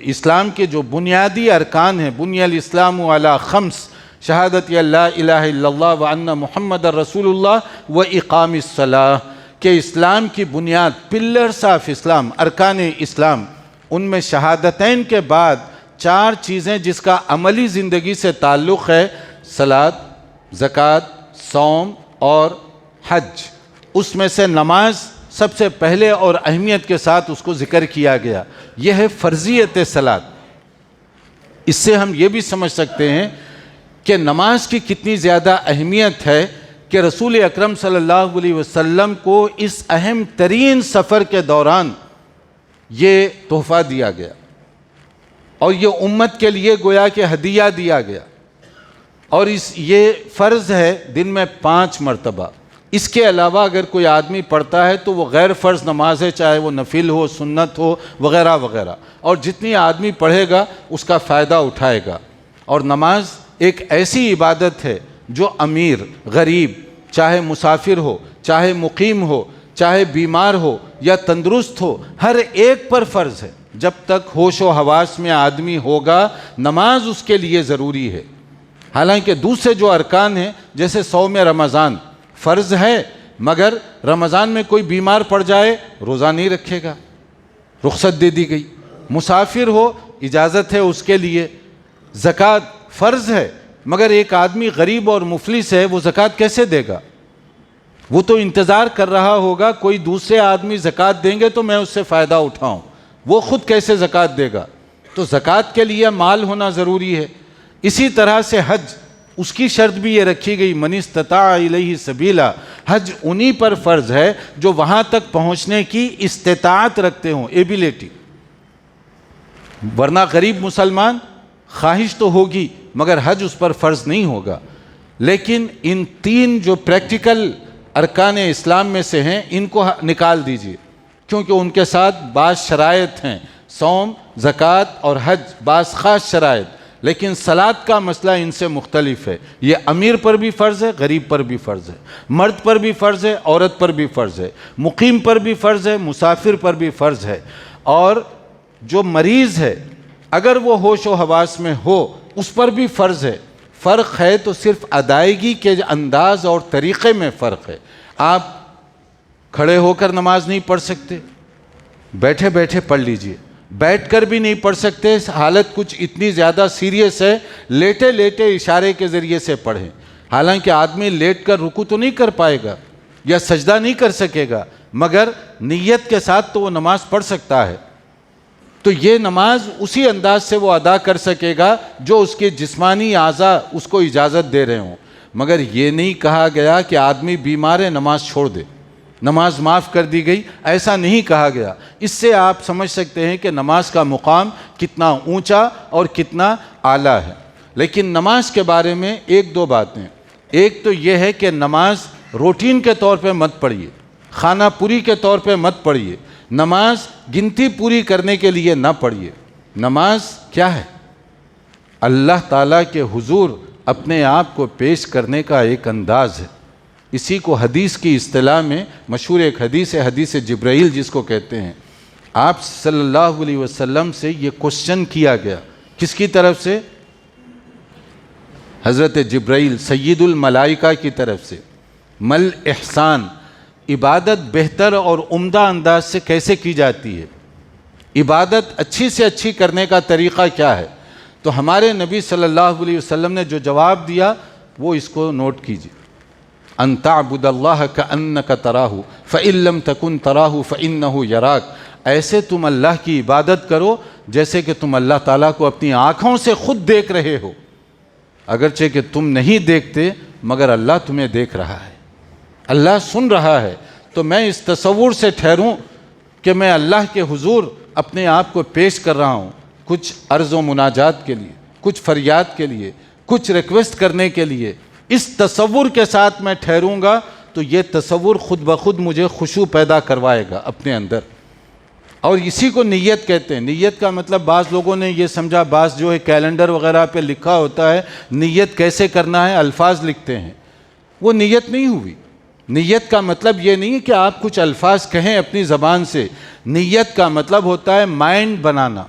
Speaker 1: اسلام کے جو بنیادی ارکان ہیں، بنی الاسلام علی خمس، شہادت لا الہ الا اللہ وان محمد رسول اللہ و اقام الصلاۃ، کہ اسلام کی بنیاد، پلرز آف اسلام، ارکان اسلام، ان میں شہادتین کے بعد 4 چیزیں جس کا عملی زندگی سے تعلق ہے، صلاۃ، زکوٰۃ، صوم اور حج. اس میں سے نماز سب سے پہلے اور اہمیت کے ساتھ اس کو ذکر کیا گیا. یہ ہے فرضیت صلاۃ. اس سے ہم یہ بھی سمجھ سکتے ہیں کہ نماز کی کتنی زیادہ اہمیت ہے کہ رسول اکرم صلی اللہ علیہ وسلم کو اس اہم ترین سفر کے دوران یہ تحفہ دیا گیا اور یہ امت کے لیے گویا کہ ہدیہ دیا گیا. اور یہ فرض ہے دن میں 5 مرتبہ. اس کے علاوہ اگر کوئی آدمی پڑھتا ہے تو وہ غیر فرض نماز ہے، چاہے وہ نفل ہو، سنت ہو، وغیرہ وغیرہ، اور جتنی آدمی پڑھے گا اس کا فائدہ اٹھائے گا. اور نماز ایک ایسی عبادت ہے جو امیر، غریب، چاہے مسافر ہو، چاہے مقیم ہو، چاہے بیمار ہو یا تندرست ہو، ہر ایک پر فرض ہے. جب تک ہوش و حواس میں آدمی ہوگا نماز اس کے لیے ضروری ہے. حالانکہ دوسرے جو ارکان ہیں جیسے صوم رمضان فرض ہے، مگر رمضان میں کوئی بیمار پڑ جائے روزہ نہیں رکھے گا، رخصت دے دی گئی. مسافر ہو اجازت ہے اس کے لیے. زکوٰۃ فرض ہے، مگر ایک آدمی غریب اور مفلس ہے، وہ زکوٰۃ کیسے دے گا؟ وہ تو انتظار کر رہا ہوگا کوئی دوسرے آدمی زکوٰۃ دیں گے تو میں اس سے فائدہ اٹھاؤں. وہ خود کیسے زکوٰۃ دے گا؟ تو زکوٰۃ کے لیے مال ہونا ضروری ہے. اسی طرح سے حج، اس کی شرط بھی یہ رکھی گئی، من استطاع الیہ سبیلا، حج انہی پر فرض ہے جو وہاں تک پہنچنے کی استطاعت رکھتے ہوں، ایبیلٹی. ورنہ غریب مسلمان خواہش تو ہوگی مگر حج اس پر فرض نہیں ہوگا. لیکن ان 3 جو پریکٹیکل ارکان اسلام میں سے ہیں ان کو نکال دیجئے، کیونکہ ان کے ساتھ بعض شرائط ہیں. صوم، زکوٰۃ اور حج بعض خاص شرائط، لیکن صلاۃ کا مسئلہ ان سے مختلف ہے. یہ امیر پر بھی فرض ہے، غریب پر بھی فرض ہے، مرد پر بھی فرض ہے، عورت پر بھی فرض ہے، مقیم پر بھی فرض ہے، مسافر پر بھی فرض ہے. اور جو مریض ہے اگر وہ ہوش و حواس میں ہو اس پر بھی فرض ہے. فرق ہے تو صرف ادائیگی کے انداز اور طریقے میں فرق ہے. آپ کھڑے ہو کر نماز نہیں پڑھ سکتے، بیٹھے بیٹھے پڑھ لیجئے. بیٹھ کر بھی نہیں پڑھ سکتے، حالت کچھ اتنی زیادہ سیریس ہے، لیٹے لیٹے اشارے کے ذریعے سے پڑھیں. حالانکہ آدمی لیٹ کر رکوع تو نہیں کر پائے گا یا سجدہ نہیں کر سکے گا، مگر نیت کے ساتھ تو وہ نماز پڑھ سکتا ہے. تو یہ نماز اسی انداز سے وہ ادا کر سکے گا جو اس کے جسمانی اعضاء اس کو اجازت دے رہے ہوں. مگر یہ نہیں کہا گیا کہ آدمی بیمار ہے نماز چھوڑ دے، نماز معاف کر دی گئی، ایسا نہیں کہا گیا. اس سے آپ سمجھ سکتے ہیں کہ نماز کا مقام کتنا اونچا اور کتنا اعلیٰ ہے. لیکن نماز کے بارے میں 1-2 باتیں. ایک تو یہ ہے کہ نماز روٹین کے طور پہ مت پڑھیے، خانہ پوری کے طور پہ مت پڑھیے. نماز گنتی پوری کرنے کے لیے نہ پڑھیے. نماز کیا ہے؟ اللہ تعالیٰ کے حضور اپنے آپ کو پیش کرنے کا ایک انداز ہے. اسی کو حدیث کی اصطلاح میں مشہور ایک حدیث ہے، حدیث جبرائیل جس کو کہتے ہیں. آپ صلی اللہ علیہ وسلم سے یہ کوشچن کیا گیا، کس کی طرف سے؟ حضرت جبرائیل سید الملائکہ کی طرف سے مل احسان، عبادت بہتر اور عمدہ انداز سے کیسے کی جاتی ہے، عبادت اچھی سے اچھی کرنے کا طریقہ کیا ہے؟ تو ہمارے نبی صلی اللہ علیہ وسلم نے جو جواب دیا وہ اس کو نوٹ کیجیے، ان تعبد اللہ کأنک تراہ فإن لم تکن تراہ فإنہ یراک، ایسے تم اللہ کی عبادت کرو جیسے کہ تم اللہ تعالیٰ کو اپنی آنکھوں سے خود دیکھ رہے ہو، اگرچہ کہ تم نہیں دیکھتے مگر اللہ تمہیں دیکھ رہا ہے، اللہ سن رہا ہے۔ تو میں اس تصور سے ٹھہروں کہ میں اللہ کے حضور اپنے آپ کو پیش کر رہا ہوں، کچھ عرض و مناجات کے لیے، کچھ فریاد کے لیے، کچھ ریکویسٹ کرنے کے لیے، اس تصور کے ساتھ میں ٹھہروں گا تو یہ تصور خود بخود مجھے خشوع پیدا کروائے گا اپنے اندر، اور اسی کو نیت کہتے ہیں۔ نیت کا مطلب بعض لوگوں نے یہ سمجھا، بعض جو ہے کیلنڈر وغیرہ پہ لکھا ہوتا ہے نیت کیسے کرنا ہے، الفاظ لکھتے ہیں، وہ نیت نہیں ہوئی۔ نیت کا مطلب یہ نہیں کہ آپ کچھ الفاظ کہیں اپنی زبان سے، نیت کا مطلب ہوتا ہے مائنڈ بنانا۔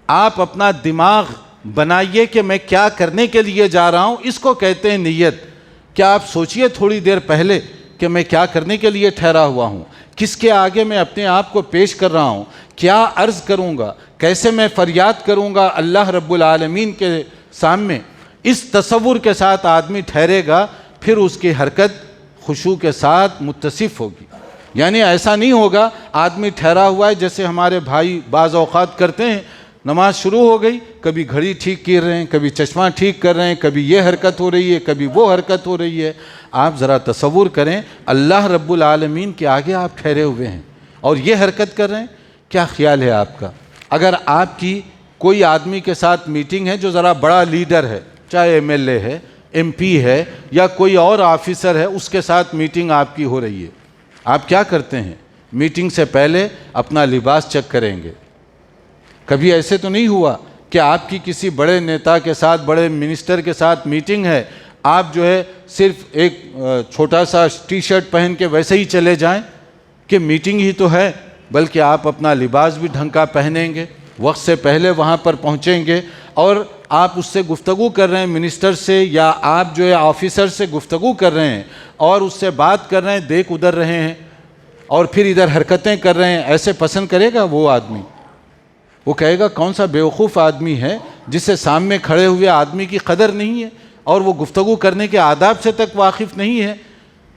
Speaker 1: آپ اپنا دماغ بنائیے کہ میں کیا کرنے کے لیے جا رہا ہوں، اس کو کہتے ہیں نیت۔ کیا آپ سوچئے تھوڑی دیر پہلے کہ میں کیا کرنے کے لیے ٹھہرا ہوا ہوں، کس کے آگے میں اپنے آپ کو پیش کر رہا ہوں، کیا عرض کروں گا، کیسے میں فریاد کروں گا اللہ رب العالمین کے سامنے۔ اس تصور کے ساتھ آدمی ٹھہرے گا، پھر اس کی حرکت خشوع کے ساتھ متصف ہوگی۔ یعنی ایسا نہیں ہوگا آدمی ٹھہرا ہوا ہے جیسے ہمارے بھائی بعض اوقات کرتے ہیں، نماز شروع ہو گئی، کبھی گھڑی ٹھیک کر رہے ہیں، کبھی چشمہ ٹھیک کر رہے ہیں، کبھی یہ حرکت ہو رہی ہے، کبھی وہ حرکت ہو رہی ہے۔ آپ ذرا تصور کریں، اللہ رب العالمین کے آگے آپ ٹھہرے ہوئے ہیں اور یہ حرکت کر رہے ہیں، کیا خیال ہے آپ کا؟ اگر آپ کی کوئی آدمی کے ساتھ میٹنگ ہے جو ذرا بڑا لیڈر ہے، چاہے ایم ایل اے ہے، ایم پی ہے، یا کوئی اور آفیسر ہے، اس کے ساتھ میٹنگ آپ کی ہو رہی ہے، آپ کیا کرتے ہیں؟ میٹنگ سے پہلے اپنا لباس چیک کریں گے۔ کبھی ایسے تو نہیں ہوا کہ آپ کی کسی بڑے نیتا کے ساتھ، بڑے منسٹر کے ساتھ میٹنگ ہے، آپ جو ہے صرف ایک چھوٹا سا ٹی شرٹ پہن کے ویسے ہی چلے جائیں کہ میٹنگ ہی تو ہے، بلکہ آپ اپنا لباس بھی ڈھنگ کا پہنیں گے، وقت سے پہلے وہاں پر پہنچیں گے، اور آپ اس سے گفتگو کر رہے ہیں منسٹر سے، یا آپ جو ہے آفیسر سے گفتگو کر رہے ہیں اور اس سے بات کر رہے ہیں، دیکھ ادھر رہے ہیں اور پھر ادھر حرکتیں کر رہے ہیں، ایسے پسند کرے گا وہ آدمی؟ وہ کہے گا کون سا بیوقوف آدمی ہے جسے سامنے کھڑے ہوئے آدمی کی قدر نہیں ہے اور وہ گفتگو کرنے کے آداب سے تک واقف نہیں ہے،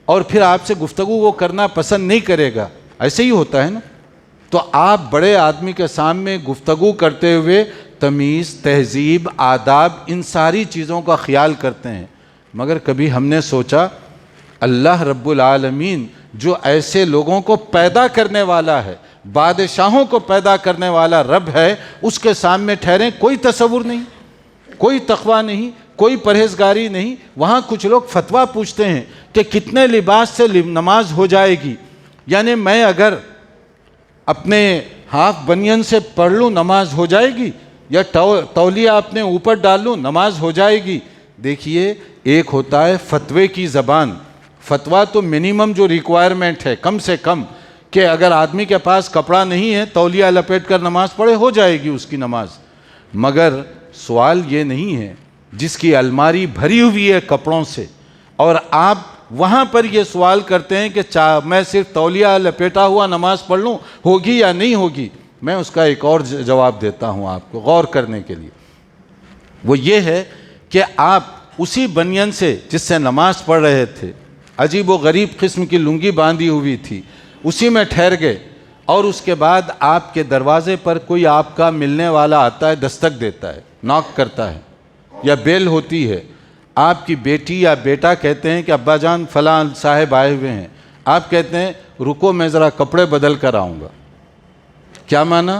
Speaker 1: اور پھر آپ سے گفتگو وہ کرنا پسند نہیں کرے گا۔ ایسے ہی ہوتا ہے نا؟ تو آپ بڑے آدمی کے سامنے گفتگو کرتے ہوئے تمیز، تہذیب، آداب، ان ساری چیزوں کا خیال کرتے ہیں، مگر کبھی ہم نے سوچا اللہ رب العالمین جو ایسے لوگوں کو پیدا کرنے والا ہے، بادشاہوں کو پیدا کرنے والا رب ہے، اس کے سامنے ٹھہریں، کوئی تصور نہیں، کوئی تقویٰ نہیں، کوئی پرہیزگاری نہیں۔ وہاں کچھ لوگ فتویٰ پوچھتے ہیں کہ کتنے لباس سے نماز ہو جائے گی، یعنی میں اگر اپنے ہاف بنین سے پڑھ لوں نماز ہو جائے گی، یا تولیہ اپنے اوپر ڈال لوں نماز ہو جائے گی؟ دیکھیے، ایک ہوتا ہے فتوے کی زبان، فتویٰ تو منیمم جو ریکوائرمنٹ ہے، کم سے کم، کہ اگر آدمی کے پاس کپڑا نہیں ہے تولیہ لپیٹ کر نماز پڑھے، ہو جائے گی اس کی نماز۔ مگر سوال یہ نہیں ہے جس کی الماری بھری ہوئی ہے کپڑوں سے، اور آپ وہاں پر یہ سوال کرتے ہیں کہ میں صرف تولیہ لپیٹا ہوا نماز پڑھ لوں، ہوگی یا نہیں ہوگی؟ میں اس کا ایک اور جواب دیتا ہوں آپ کو غور کرنے کے لیے۔ وہ یہ ہے کہ آپ اسی بنین سے جس سے نماز پڑھ رہے تھے، عجیب و غریب قسم کی لنگی باندھی ہوئی تھی، اسی میں ٹھہر گئے، اور اس کے بعد آپ کے دروازے پر کوئی آپ کا ملنے والا آتا ہے، دستک دیتا ہے، ناک کرتا ہے، یا بیل ہوتی ہے، آپ کی بیٹی یا بیٹا کہتے ہیں کہ ابا جان فلاں صاحب آئے ہوئے ہیں، آپ کہتے ہیں رکو میں ذرا کپڑے بدل کر آؤں گا۔ کیا معنی؟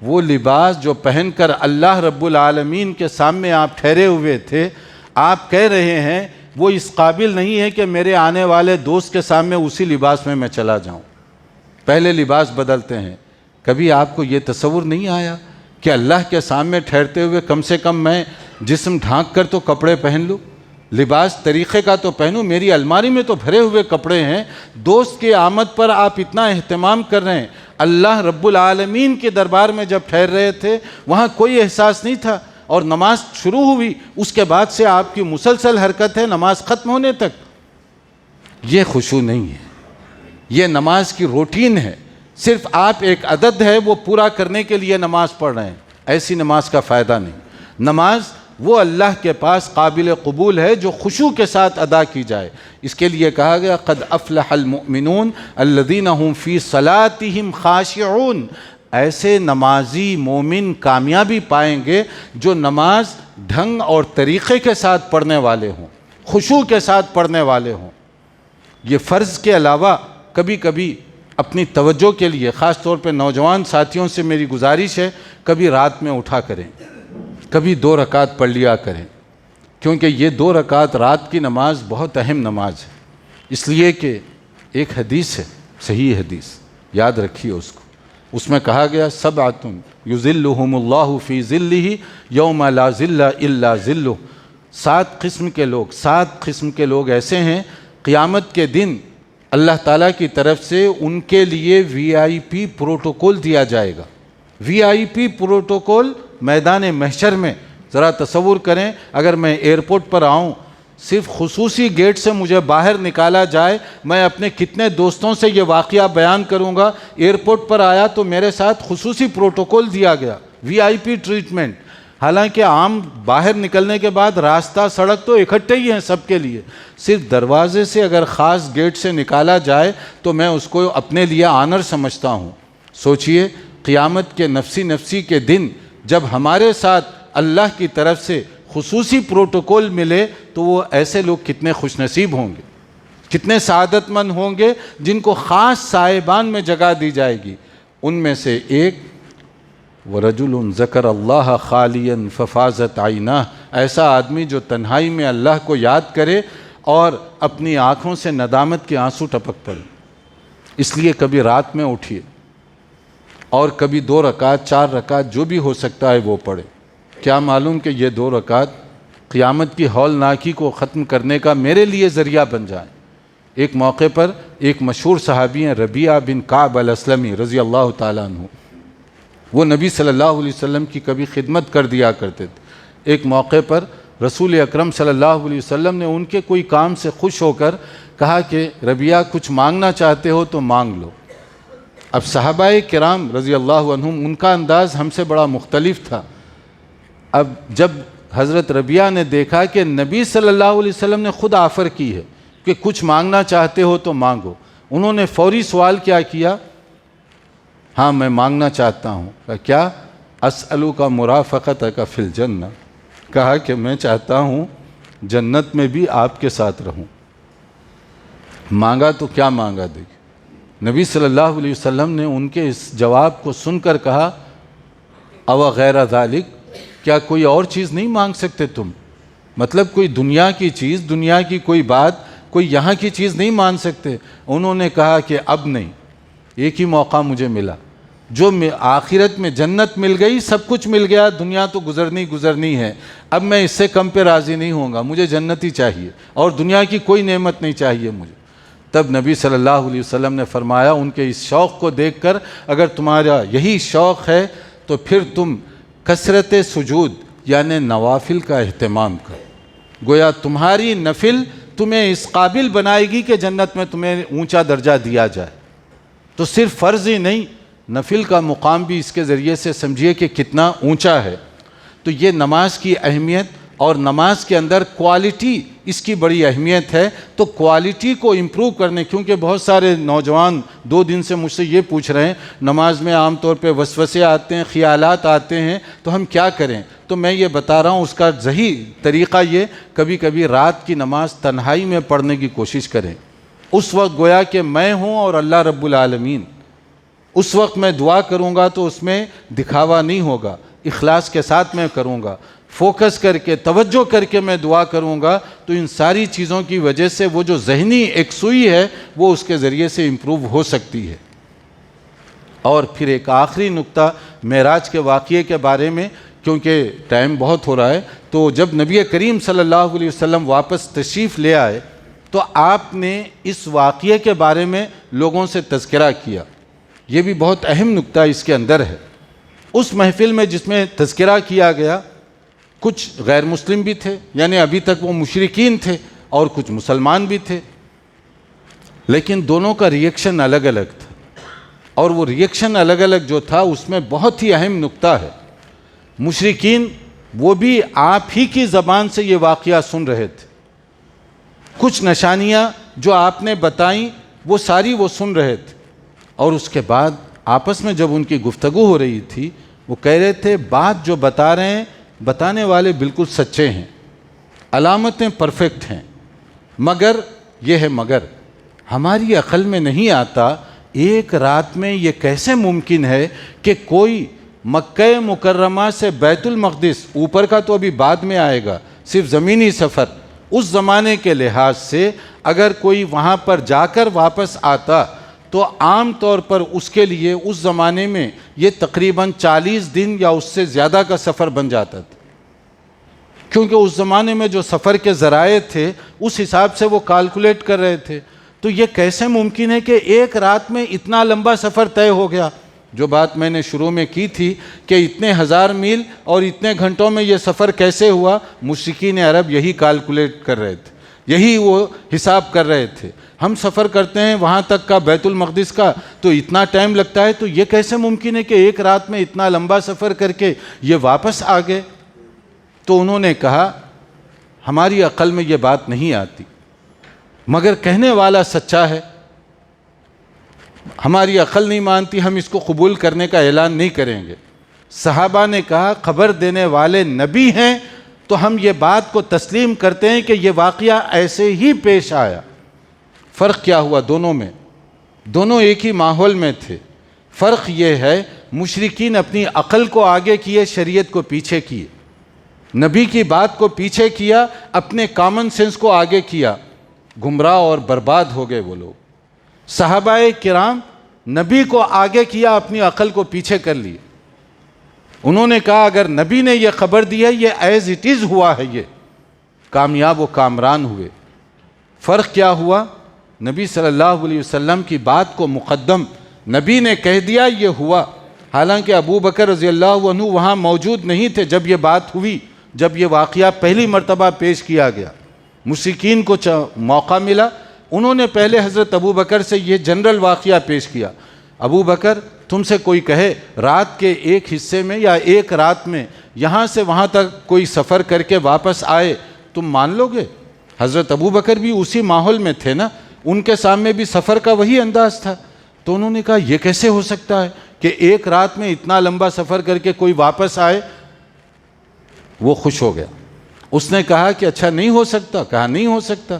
Speaker 1: وہ لباس جو پہن کر اللہ رب العالمین کے سامنے آپ ٹھہرے ہوئے تھے، آپ کہہ رہے ہیں وہ اس قابل نہیں ہے کہ میرے آنے والے دوست کے سامنے اسی لباس میں چلا جاؤں، پہلے لباس بدلتے ہیں۔ کبھی آپ کو یہ تصور نہیں آیا کہ اللہ کے سامنے ٹھہرتے ہوئے کم سے کم میں جسم ڈھانک کر تو کپڑے پہن لوں، لباس طریقے کا تو پہنوں؟ میری الماری میں تو بھرے ہوئے کپڑے ہیں، دوست کی آمد پر آپ اتنا اہتمام کر رہے ہیں۔ اللہ رب العالمین کے دربار میں جب ٹھہر رہے تھے وہاں کوئی احساس نہیں تھا اور نماز شروع ہوئی اس کے بعد سے آپ کی مسلسل حرکت ہے نماز ختم ہونے تک، یہ خشوع نہیں ہے، یہ نماز کی روٹین ہے، صرف آپ ایک عدد ہے وہ پورا کرنے کے لیے نماز پڑھ رہے ہیں، ایسی نماز کا فائدہ نہیں۔ نماز وہ اللہ کے پاس قابل قبول ہے جو خشوع کے ساتھ ادا کی جائے، اس کے لیے کہا گیا قد افلح المؤمنون الذین هم فی صلاتہم خاشعون، ایسے نمازی مومن کامیابی پائیں گے جو نماز ڈھنگ اور طریقے کے ساتھ پڑھنے والے ہوں، خشوع کے ساتھ پڑھنے والے ہوں۔ یہ فرض کے علاوہ کبھی کبھی اپنی توجہ کے لیے خاص طور پہ نوجوان ساتھیوں سے میری گزارش ہے، کبھی رات میں اٹھا کریں، کبھی 2 رکعت پڑھ لیا کریں، کیونکہ یہ 2 رکعت رات کی نماز بہت اہم نماز ہے، اس لیے کہ ایک حدیث ہے، صحیح حدیث، یاد رکھیے اس کو، اس میں کہا گیا سبعۃ یظلھم اللہ فی ظلہ یوم لا ظل الا ظلہ، 7 قسم کے لوگ ایسے ہیں قیامت کے دن اللہ تعالیٰ کی طرف سے ان کے لیے VIP پروٹوکول دیا جائے گا۔ VIP پروٹوکول میدان محشر میں، ذرا تصور کریں اگر میں ایئرپورٹ پر آؤں، صرف خصوصی گیٹ سے مجھے باہر نکالا جائے، میں اپنے کتنے دوستوں سے یہ واقعہ بیان کروں گا، ایئرپورٹ پر آیا تو میرے ساتھ خصوصی پروٹوکول دیا گیا، VIP ٹریٹمنٹ، حالانکہ عام باہر نکلنے کے بعد راستہ سڑک تو اکٹھے ہی ہیں سب کے لیے، صرف دروازے سے اگر خاص گیٹ سے نکالا جائے تو میں اس کو اپنے لیے آنر سمجھتا ہوں۔ سوچئے قیامت کے نفسی کے دن جب ہمارے ساتھ اللہ کی طرف سے خصوصی پروٹوکول ملے تو وہ ایسے لوگ کتنے خوش نصیب ہوں گے، کتنے سعادت مند ہوں گے جن کو خاص صاحبان میں جگہ دی جائے گی۔ ان میں سے ایک وَرَجُلٌ ذَكَرَ اللَّهَ خَالِيًا فَفَاضَتْ عَيْنَاهُ، ایسا آدمی جو تنہائی میں اللہ کو یاد کرے اور اپنی آنکھوں سے ندامت کے آنسو ٹپک پڑے۔ اس لیے کبھی رات میں اٹھیے اور کبھی 2 رکعت 4 رکعت جو بھی ہو سکتا ہے وہ پڑھے، کیا معلوم کہ یہ 2 رکعت قیامت کی ہولناکی کو ختم کرنے کا میرے لیے ذریعہ بن جائیں۔ ایک موقع پر ایک مشہور صحابی ہیں ربیعہ بن کعب الاسلمی رضی اللہ تعالیٰ عنہ، وہ نبی صلی اللہ علیہ وسلم کی کبھی خدمت کر دیا کرتے تھے۔ ایک موقع پر رسول اکرم صلی اللہ علیہ وسلم نے ان کے کوئی کام سے خوش ہو کر کہا کہ ربیعہ کچھ مانگنا چاہتے ہو تو مانگ لو۔ اب صحابہ کرام رضی اللہ عنہم ان کا انداز ہم سے بڑا مختلف تھا۔ اب جب حضرت ربیعہ نے دیکھا کہ نبی صلی اللہ علیہ وسلم نے خود آفر کی ہے کہ کچھ مانگنا چاہتے ہو تو مانگو، انہوں نے فوری سوال کیا؟ ہاں میں مانگنا چاہتا ہوں۔ کیا؟ اسألک مرافقتک فی الجنہ، کہا کہ میں چاہتا ہوں جنت میں بھی آپ کے ساتھ رہوں۔ مانگا تو کیا مانگا، دیکھیں نبی صلی اللہ علیہ وسلم نے ان کے اس جواب کو سن کر کہا او غیر ذالک، کیا کوئی اور چیز نہیں مانگ سکتے تم؟ مطلب کوئی دنیا کی چیز، دنیا کی کوئی بات، کوئی یہاں کی چیز نہیں مانگ سکتے؟ انہوں نے کہا کہ اب نہیں، ایک ہی موقع مجھے ملا، جو آخرت میں جنت مل گئی، سب کچھ مل گیا، دنیا تو گزرنی ہے، اب میں اس سے کم پہ راضی نہیں ہوں گا، مجھے جنت ہی چاہیے اور دنیا کی کوئی نعمت نہیں چاہیے مجھے۔ تب نبی صلی اللہ علیہ وسلم نے فرمایا ان کے اس شوق کو دیکھ کر اگر تمہارا یہی شوق ہے تو پھر تم کثرت سجود یعنی نوافل کا اہتمام کرو، گویا تمہاری نفل تمہیں اس قابل بنائے گی کہ جنت میں تمہیں اونچا درجہ دیا جائے۔ تو صرف فرض ہی نہیں، نفل کا مقام بھی اس کے ذریعے سے سمجھیے کہ کتنا اونچا ہے۔ تو یہ نماز کی اہمیت اور نماز کے اندر کوالٹی، اس کی بڑی اہمیت ہے۔ تو کوالٹی کو امپروو کرنے، کیونکہ بہت سارے نوجوان 2 دن سے مجھ سے یہ پوچھ رہے ہیں نماز میں عام طور پہ وسوسے آتے ہیں، خیالات آتے ہیں، تو ہم کیا کریں؟ تو میں یہ بتا رہا ہوں اس کا صحیح طریقہ یہ، کبھی کبھی رات کی نماز تنہائی میں پڑھنے کی کوشش کریں۔ اس وقت گویا کہ میں ہوں اور اللہ رب العالمین، اس وقت میں دعا کروں گا تو اس میں دکھاوا نہیں ہوگا، اخلاص کے ساتھ میں کروں گا، فوکس کر کے توجہ کر کے میں دعا کروں گا، تو ان ساری چیزوں کی وجہ سے وہ جو ذہنی یکسوئی ہے وہ اس کے ذریعے سے امپروو ہو سکتی ہے۔ اور پھر ایک آخری نقطہ معراج کے واقعے کے بارے میں، کیونکہ ٹائم بہت ہو رہا ہے، تو جب نبی کریم صلی اللہ علیہ وسلم واپس تشریف لے آئے تو آپ نے اس واقعے کے بارے میں لوگوں سے تذکرہ کیا۔ یہ بھی بہت اہم نقطہ اس کے اندر ہے۔ اس محفل میں جس میں تذکرہ کیا گیا، کچھ غیر مسلم بھی تھے، یعنی ابھی تک وہ مشرکین تھے، اور کچھ مسلمان بھی تھے، لیکن دونوں کا ریئیکشن الگ الگ تھا، اور وہ ریئیکشن الگ الگ جو تھا اس میں بہت ہی اہم نقطہ ہے۔ مشرکین وہ بھی آپ ہی کی زبان سے یہ واقعہ سن رہے تھے، کچھ نشانیاں جو آپ نے بتائیں وہ ساری وہ سن رہے تھے، اور اس کے بعد آپس میں جب ان کی گفتگو ہو رہی تھی وہ کہہ رہے تھے بات جو بتا رہے ہیں بتانے والے بالکل سچے ہیں، علامتیں پرفیکٹ ہیں، مگر یہ ہے مگر ہماری عقل میں نہیں آتا ایک رات میں یہ کیسے ممکن ہے کہ کوئی مکہ مکرمہ سے بیت المقدس، اوپر کا تو ابھی بعد میں آئے گا، صرف زمینی سفر، اس زمانے کے لحاظ سے اگر کوئی وہاں پر جا کر واپس آتا تو عام طور پر اس کے لیے اس زمانے میں یہ تقریباً 40 دن یا اس سے زیادہ کا سفر بن جاتا تھا، کیونکہ اس زمانے میں جو سفر کے ذرائع تھے اس حساب سے وہ کیلکولیٹ کر رہے تھے۔ تو یہ کیسے ممکن ہے کہ ایک رات میں اتنا لمبا سفر طے ہو گیا؟ جو بات میں نے شروع میں کی تھی کہ اتنے 1000 میل اور اتنے گھنٹوں میں یہ سفر کیسے ہوا، مشرکین عرب یہی کیلکولیٹ کر رہے تھے، یہی وہ حساب کر رہے تھے۔ ہم سفر کرتے ہیں وہاں تک کا بیت المقدس کا تو اتنا ٹائم لگتا ہے، تو یہ کیسے ممکن ہے کہ ایک رات میں اتنا لمبا سفر کر کے یہ واپس آ گئے؟ تو انہوں نے کہا ہماری عقل میں یہ بات نہیں آتی، مگر کہنے والا سچا ہے، ہماری عقل نہیں مانتی، ہم اس کو قبول کرنے کا اعلان نہیں کریں گے۔ صحابہ نے کہا خبر دینے والے نبی ہیں تو ہم یہ بات کو تسلیم کرتے ہیں کہ یہ واقعہ ایسے ہی پیش آیا۔ فرق کیا ہوا دونوں میں؟ دونوں ایک ہی ماحول میں تھے، فرق یہ ہے مشرکین اپنی عقل کو آگے کیے، شریعت کو پیچھے کیے، نبی کی بات کو پیچھے کیا، اپنے کامن سینس کو آگے کیا، گمراہ اور برباد ہو گئے وہ لوگ۔ صحابہ کرام نبی کو آگے کیا، اپنی عقل کو پیچھے کر لی۔ انہوں نے کہا اگر نبی نے یہ خبر دی ہے یہ ایز اٹ از ہوا ہے، یہ کامیاب و کامران ہوئے۔ فرق کیا ہوا؟ نبی صلی اللہ علیہ وسلم کی بات کو مقدم، نبی نے کہہ دیا یہ ہوا، حالانکہ ابو بکر رضی اللہ عنہ وہاں موجود نہیں تھے جب یہ بات ہوئی، جب یہ واقعہ پہلی مرتبہ پیش کیا گیا۔ مشرکین کو موقع ملا، انہوں نے پہلے حضرت ابو بکر سے یہ جنرل واقعہ پیش کیا، ابو بکر تم سے کوئی کہے رات کے ایک حصے میں یا ایک رات میں یہاں سے وہاں تک کوئی سفر کر کے واپس آئے، تم مان لو گے؟ حضرت ابو بکر بھی اسی ماحول میں تھے نا، ان کے سامنے بھی سفر کا وہی انداز تھا، تو انہوں نے کہا یہ کیسے ہو سکتا ہے کہ ایک رات میں اتنا لمبا سفر کر کے کوئی واپس آئے؟ وہ خوش ہو گیا، اس نے کہا کہ اچھا نہیں ہو سکتا؟ کہا نہیں ہو سکتا۔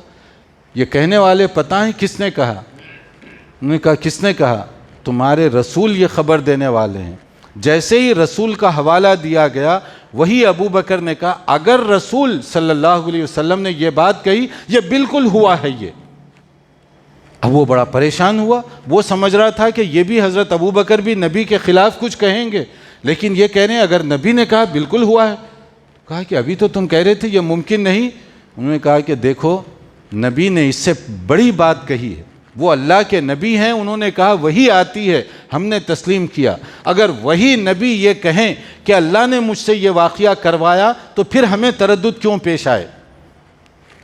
Speaker 1: یہ کہنے والے پتہ ہیں کس نے کہا؟ انہوں نے کہا کس نے کہا؟ تمہارے رسول یہ خبر دینے والے ہیں۔ جیسے ہی رسول کا حوالہ دیا گیا وہی ابو بکر نے کہا اگر رسول صلی اللہ علیہ وسلم نے یہ بات کہی یہ بالکل ہوا ہے یہ۔ اب وہ بڑا پریشان ہوا، وہ سمجھ رہا تھا کہ یہ بھی حضرت ابو بکر بھی نبی کے خلاف کچھ کہیں گے، لیکن یہ کہہ رہے ہیں اگر نبی نے کہا بالکل ہوا ہے۔ کہا کہ ابھی تو تم کہہ رہے تھے یہ ممکن نہیں۔ انہوں نے کہا کہ دیکھو نبی نے اس سے بڑی بات کہی ہے، وہ اللہ کے نبی ہیں، انہوں نے کہا وہی آتی ہے، ہم نے تسلیم کیا۔ اگر وہی نبی یہ کہیں کہ اللہ نے مجھ سے یہ واقعہ کروایا تو پھر ہمیں تردد کیوں پیش آئے،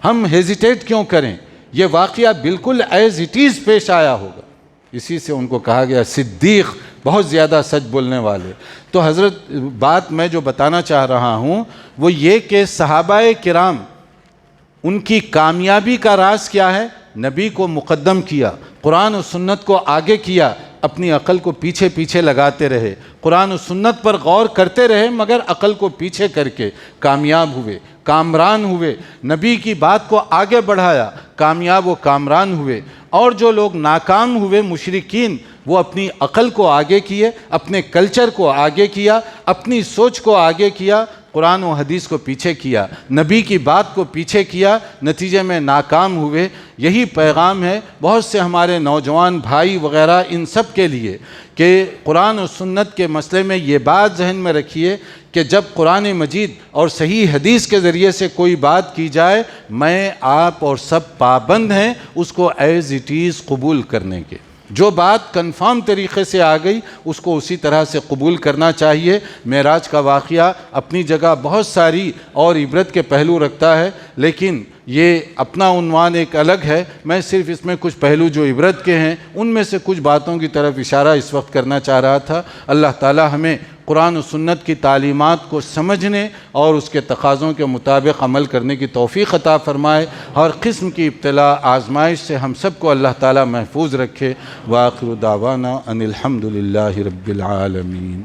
Speaker 1: ہم ہیزیٹیٹ کیوں کریں؟ یہ واقعہ بالکل ایز اٹ از پیش آیا ہوگا۔ اسی سے ان کو کہا گیا صدیق، بہت زیادہ سچ بولنے والے۔ تو حضرت بات میں جو بتانا چاہ رہا ہوں وہ یہ کہ صحابہ کرام ان کی کامیابی کا راز کیا ہے؟ نبی کو مقدم کیا، قرآن و سنت کو آگے کیا، اپنی عقل کو پیچھے پیچھے لگاتے رہے، قرآن و سنت پر غور کرتے رہے مگر عقل کو پیچھے کر کے کامیاب ہوئے، کامران ہوئے، نبی کی بات کو آگے بڑھایا، کامیاب و کامران ہوئے۔ اور جو لوگ ناکام ہوئے مشرکین، وہ اپنی عقل کو آگے کیے، اپنے کلچر کو آگے کیا، اپنی سوچ کو آگے کیا، قرآن و حدیث کو پیچھے کیا، نبی کی بات کو پیچھے کیا، نتیجے میں ناکام ہوئے۔ یہی پیغام ہے بہت سے ہمارے نوجوان بھائی وغیرہ ان سب کے لیے کہ قرآن و سنت کے مسئلے میں یہ بات ذہن میں رکھیے کہ جب قرآن مجید اور صحیح حدیث کے ذریعے سے کوئی بات کی جائے، میں آپ اور سب پابند ہیں اس کو ایز اٹ از قبول کرنے کے۔ جو بات کنفرم طریقے سے آ گئی اس کو اسی طرح سے قبول کرنا چاہیے۔ معراج کا واقعہ اپنی جگہ بہت ساری اور عبرت کے پہلو رکھتا ہے، لیکن یہ اپنا عنوان ایک الگ ہے۔ میں صرف اس میں کچھ پہلو جو عبرت کے ہیں ان میں سے کچھ باتوں کی طرف اشارہ اس وقت کرنا چاہ رہا تھا۔ اللہ تعالی ہمیں قرآن و سنت کی تعلیمات کو سمجھنے اور اس کے تقاضوں کے مطابق عمل کرنے کی توفیق عطا فرمائے۔ ہر قسم کی ابتلاء آزمائش سے ہم سب کو اللہ تعالی محفوظ رکھے۔ وآخر دعوانا ان الحمد للہ رب العالمین۔